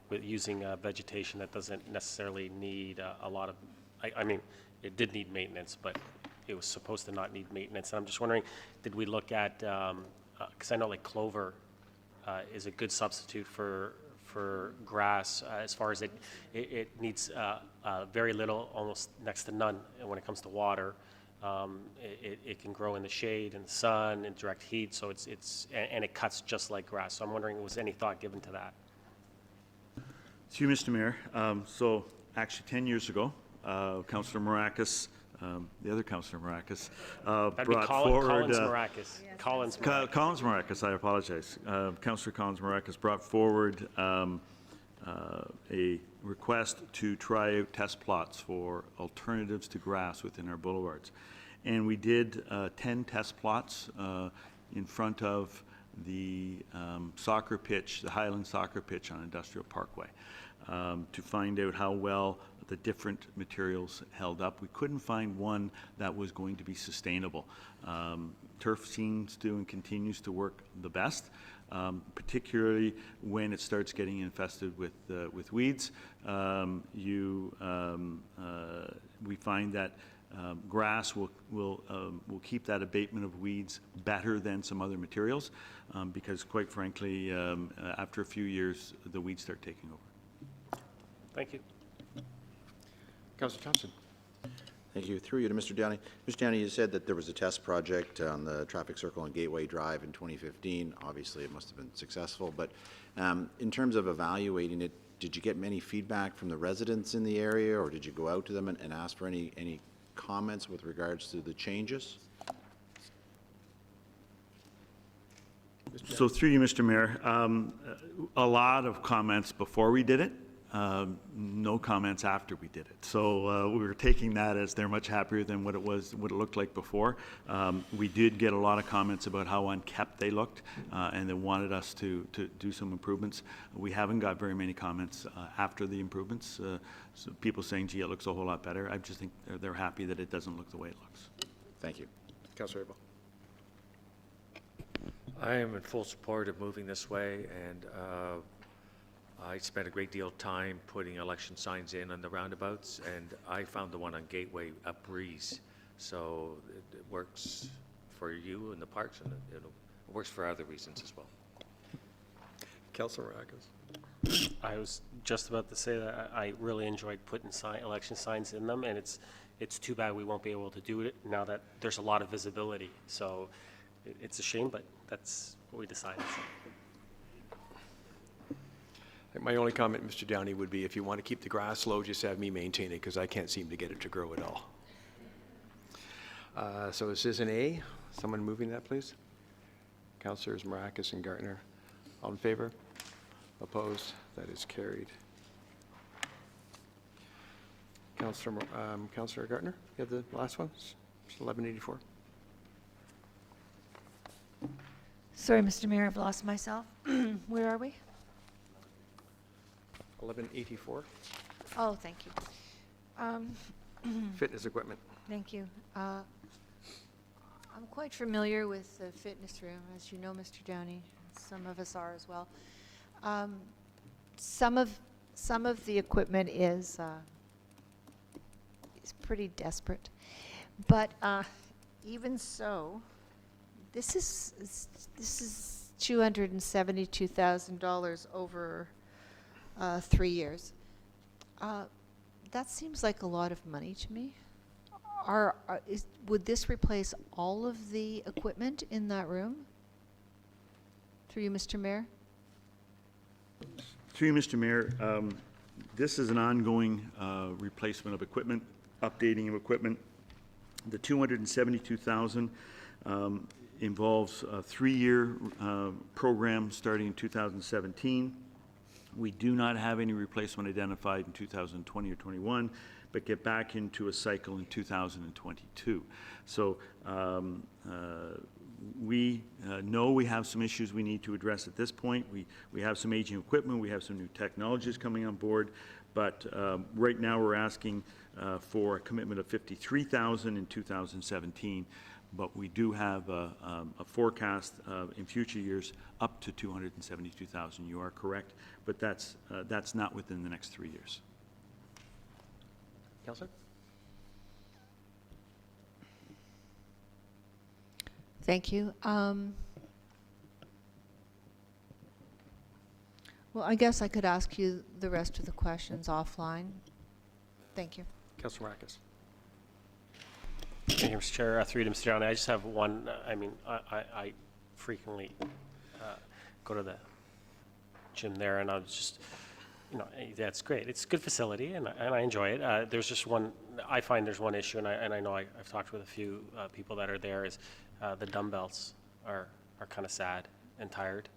with using vegetation that doesn't necessarily need a lot of, I mean, it did need maintenance, but it was supposed to not need maintenance. And I'm just wondering, did we look at, because I know like clover is a good substitute for grass as far as it needs very little, almost next to none when it comes to water. It can grow in the shade, in the sun, in direct heat, so and it cuts just like grass. So I'm wondering, was any thought given to that? Through you, Mr. Mayor. So actually 10 years ago, Councillor Maracas, the other Councillor Maracas, That'd be brought forward... Collins Maracas. Collins Maracas. Collins Maracas, I apologize. Councillor Collins Maracas brought forward a request to try out test plots for alternatives to grass within our boulevards. And we did 10 test plots in front of the soccer pitch, the Highland soccer pitch on Industrial Parkway, to find out how well the different materials held up. We couldn't find one that was going to be sustainable. Turf seems to and continues to work the best, particularly when it starts getting infested with weeds. We find that grass will keep that abatement of weeds better than some other materials, because quite frankly, after a few years, the weeds start taking over. Thank you. Councillor Thompson. Thank you. Through you to Mr. Downey. Mr. Downey, you said that there was a test project on the traffic circle on Gateway Drive in 2015. Obviously, it must have been successful, but in terms of evaluating it, did you get many feedback from the residents in the area, or did you go out to them and ask for any comments with regards to the changes? So through you, Mr. Mayor, a lot of comments before we did it, no comments after we did it. So we were taking that as they're much happier than what it looked like before. We did get a lot of comments about how unkept they looked, and they wanted us to do some improvements. We haven't got very many comments after the improvements. So people saying, gee, it looks a whole lot better. I just think they're happy that it doesn't look the way it looks. Thank you. Councillor Abel. I am in full support of moving this way, and I spent a great deal of time putting election signs in on the roundabouts, and I found the one on Gateway a breeze. So it works for you in the parks, and it works for other reasons as well. Councillor Maracas. I was just about to say that I really enjoyed putting election signs in them, and it's too bad we won't be able to do it now that there's a lot of visibility. So it's a shame, but that's what we decided. My only comment, Mr. Downey, would be if you want to keep the grass low, just have me maintain it, because I can't seem to get it to grow at all. So this is an A. Someone moving that, please? Councillors Maracas and Gartner. All in favor? Opposed? That is carried. Councillor Gartner, you have the last one? It's 1184. Sorry, Mr. Mayor, I've lost myself. Where are we? 1184, Oh, thank you. fitness equipment. Thank you. I'm quite familiar with the fitness room, as you know, Mr. Downey. Some of us are as well. Some of the equipment is pretty desperate, but even so, this is $272,000 over 3 years. That seems like a lot of money to me. Would this replace all of the equipment in that room? Through you, Mr. Mayor? Through you, Mr. Mayor, this is an ongoing replacement of equipment, updating of equipment. The $272,000 involves a 3-year program starting in 2017. We do not have any replacement identified in 2020 or 21, but get back into a cycle in 2022. So we know we have some issues we need to address at this point. We have some aging equipment, we have some new technologies coming on board, but right now we're asking for a commitment of $53,000 in 2017. But we do have a forecast in future years up to $272,000. You are correct, but that's not within the next 3 years. Councillor? Thank you. Well, I guess I could ask you the rest of the questions offline. Thank you. Councillor Maracas. Mr. Chair, through you to Mr. Downey, I just have one, I frequently go to the gym there, and I was just, that's great. It's a good facility, and I enjoy it. There's just one, I find there's one issue, and I know I've talked with a few people that are there, is the dumbbells are kind of sad and tired.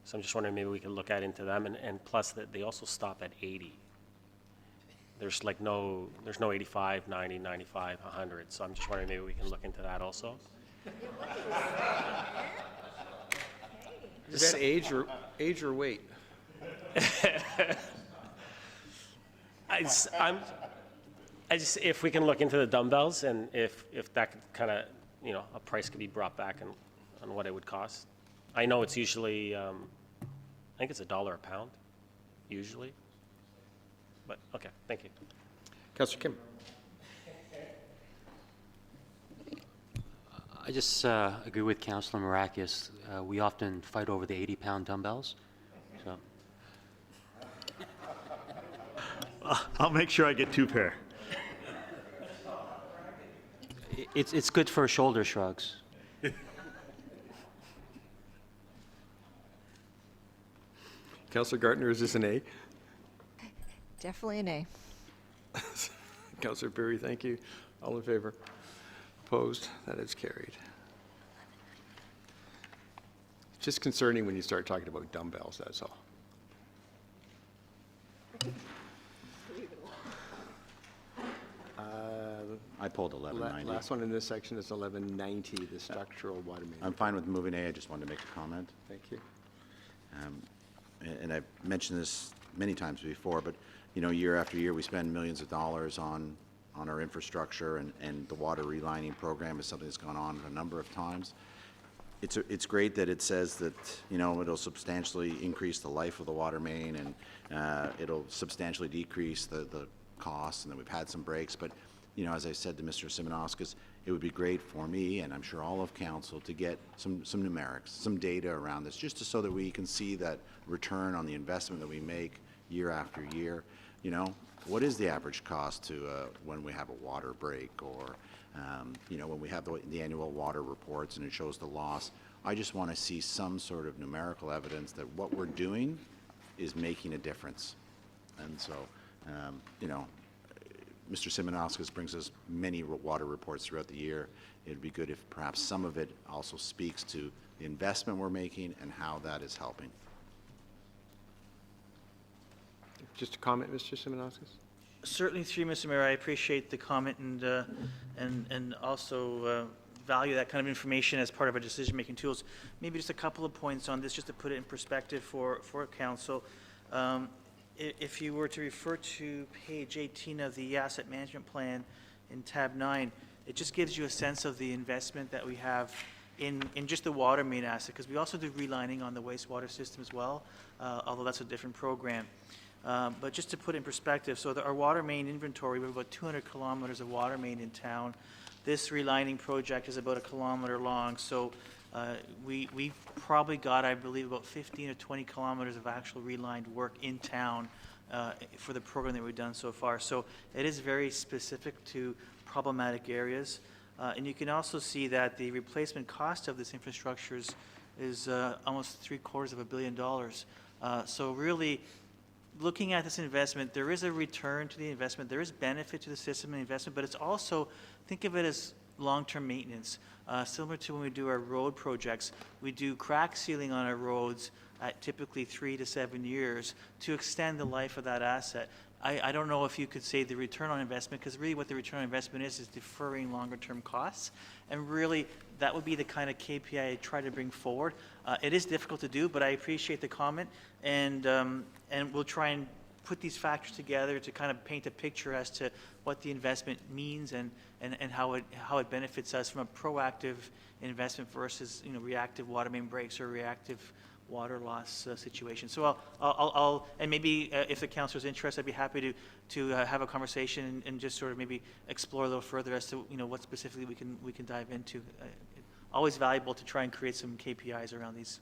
So I'm just wondering, maybe we can look into them, and plus that they also stop at 80. There's no 85, 90, 95, 100. So I'm just wondering, maybe we can look into that also. Is that age or weight? If we can look into the dumbbells, and if that could kind of, a price could be brought back on what it would cost. I know it's usually, I think it's $1 a pound, usually. But, okay, thank you. Councillor Kim. I just agree with Councillor Marakis. We often fight over the 80-pound dumbbells. So I'll make sure I get 2 pair. it's good for shoulder shrugs. Councillor Gartner, is this an A? Definitely an A. Councillor Berry, thank you. All in favor? Opposed? That is carried. It's just concerning when you start talking about dumbbells, that's all. I pulled 1190. Last one in this section is 1190, the structural water main. I'm fine with moving A, I just wanted to make a comment. Thank you. And I've mentioned this many times before, but, year after year, we spend millions of dollars on our infrastructure, and the water relining program is something that's gone on a number of times. It's great that it says that, it'll substantially increase the life of the water main, and it'll substantially decrease the costs, and then we've had some breaks, but, as I said to Mr. Simonauskas, it would be great for me, and I'm sure all of council, to get some numerics, some data around this, just so that we can see that return on the investment that we make year after year. What is the average cost to when we have a water break, or when we have the annual water reports and it shows the loss? I just want to see some sort of numerical evidence that what we're doing is making a difference. And so, Mr. Simonauskas brings us many water reports throughout the year. It'd be good if perhaps some of it also speaks to the investment we're making and how that is helping. Just a comment, Mr. Simonauskas? Certainly, through you, Mr. Mayor, I appreciate the comment and also value that kind of information as part of our decision-making tools. Maybe just a couple of points on this, just to put it in perspective for council. If you were to refer to page 18 of the asset management plan in tab 9, it just gives you a sense of the investment that we have in just the water main asset, because we also do relining on the wastewater system as well, although that's a different program. But just to put it in perspective, so our water main inventory, we have about 200 kilometers of water main in town. This relining project is about 1 kilometer long, so we've probably got, I believe, about 15 or 20 kilometers of actual relined work in town for the program that we've done so far. So it is very specific to problematic areas. And you can also see that the replacement cost of this infrastructure is almost $750 million. So really, looking at this investment, there is a return to the investment, there is benefit to the system and investment, but it's also, think of it as long-term maintenance. Similar to when we do our road projects, we do crack sealing on our roads at typically 3 to 7 years to extend the life of that asset. I don't know if you could say the return on investment, because really what the return on investment is deferring longer-term costs. And really, that would be the kind of KPI I try to bring forward. It is difficult to do, but I appreciate the comment, and we'll try and put these factors together to kind of paint a picture as to what the investment means and how it benefits us from a proactive investment versus reactive water main breaks or reactive water loss situation. So I'll and maybe if the council is interested, I'd be happy to have a conversation and just sort of maybe explore a little further as to what specifically we can dive into. Always valuable to try and create some KPIs around these.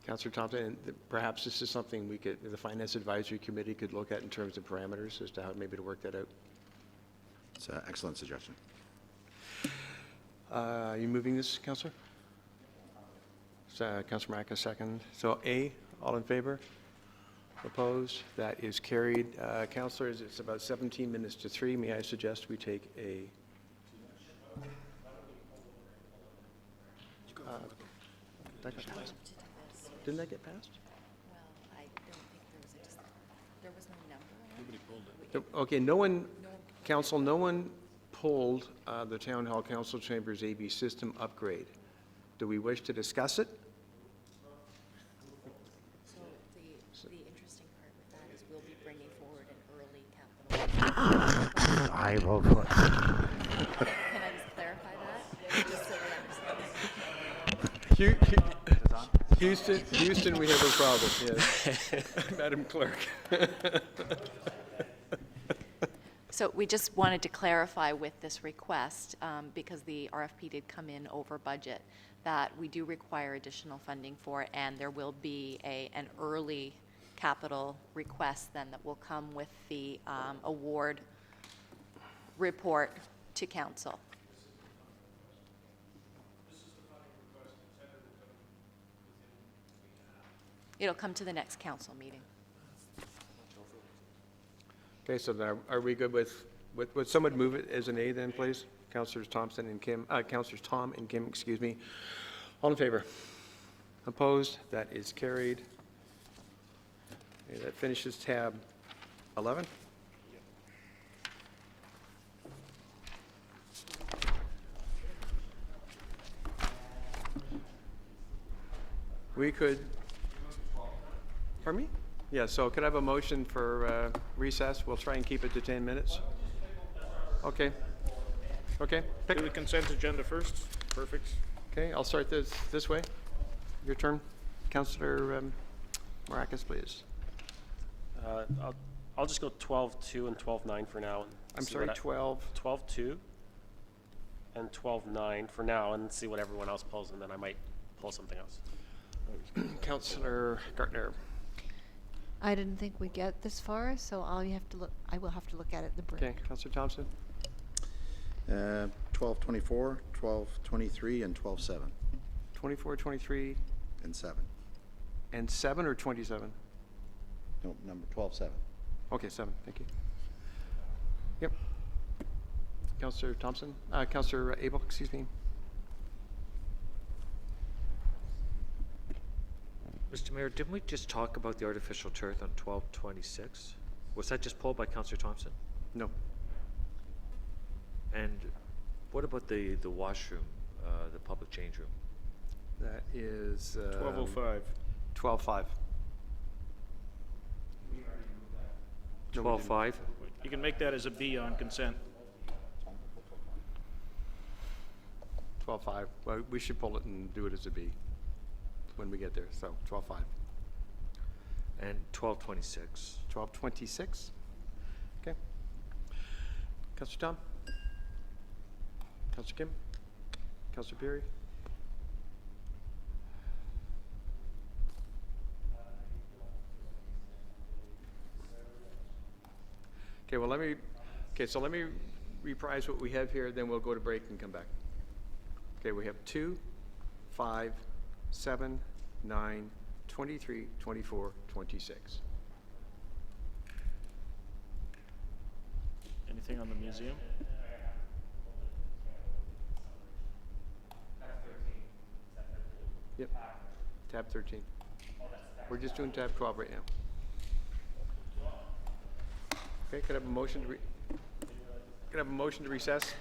Councillor Thompson, and perhaps this is something the Finance Advisory Committee could look at in terms of parameters as to how maybe to work that out. It's an excellent suggestion. Are you moving this, Councillor? Councillor Maracus, second. So A, all in favor? Opposed? That is carried. Councillors, it's about 17 minutes to 3. May I suggest we take a... that got passed? Didn't that get passed? Well, I don't think there was no number. Okay, no one, council, no one pulled the Town Hall Council Chambers AV system upgrade. Do we wish to discuss it? So the interesting part with that is we'll be bringing forward an early capital. I will put. Can I just clarify that? Just so they understand. Houston, we have a problem, yes. Madam Clerk. So we just wanted to clarify with this request, because the RFP did come in over budget, that we do require additional funding for it, and there will be an early capital request then that will come with the award report to council. It'll come to the next council meeting. Okay, so then are we good with, would someone move it as an A then, please? Councilors Thompson and Kim, Councilors Tom and Kim, excuse me. All in favor? Opposed? That is carried. Okay, that finishes tab 11. We could, pardon me? Yeah, so could I have a motion for recess? We'll try and keep it to 10 minutes. Okay. Okay. Pick. Do the consent agenda first. Perfect. Okay, I'll start this way. Your turn. Councillor Maracus, please. I'll just go 12-2 and 12-9 for now. And I'm see sorry, what 12-2 and 12-9 for now, and see what everyone else pulls, and then I might pull something else. Councillor Gartner. I didn't think we'd get this far, so I will have to look at it at the break. Okay, Councillor Thompson. 1224, 1223, and 127. 24, 23, And 7. and 7 or 27? No, number 127. Okay, 7, thank you. Yep. Councillor Thompson, Councillor Abel, excuse me. Mr. Mayor, didn't we just talk about the artificial turf on 1226? Was that just pulled by Councillor Thompson? No. And what about the washroom, the public change room? That is 1205. 12-5. 12.5? You can make that as a B on consent. 12-5. Well, we should pull it and do it as a B when we get there. So 12-5. And 1226? 12-26. Okay. Councillor Tom? Councillor Kim? Councillor Peary? Okay, well, let me reprise what we have here, then we'll go to break and come back. Okay, we have 2, 5, 7, 9, 23, 24, 26. Anything on the museum? Yep, tab 13. We're just doing tab 12 right now. Okay, could I have a motion to recess?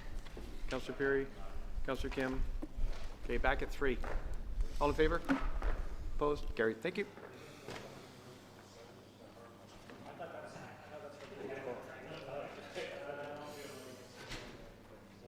Councillor Peary, Councillor Kim. Okay, back at 3. All in favor? Opposed? Carried. Thank you.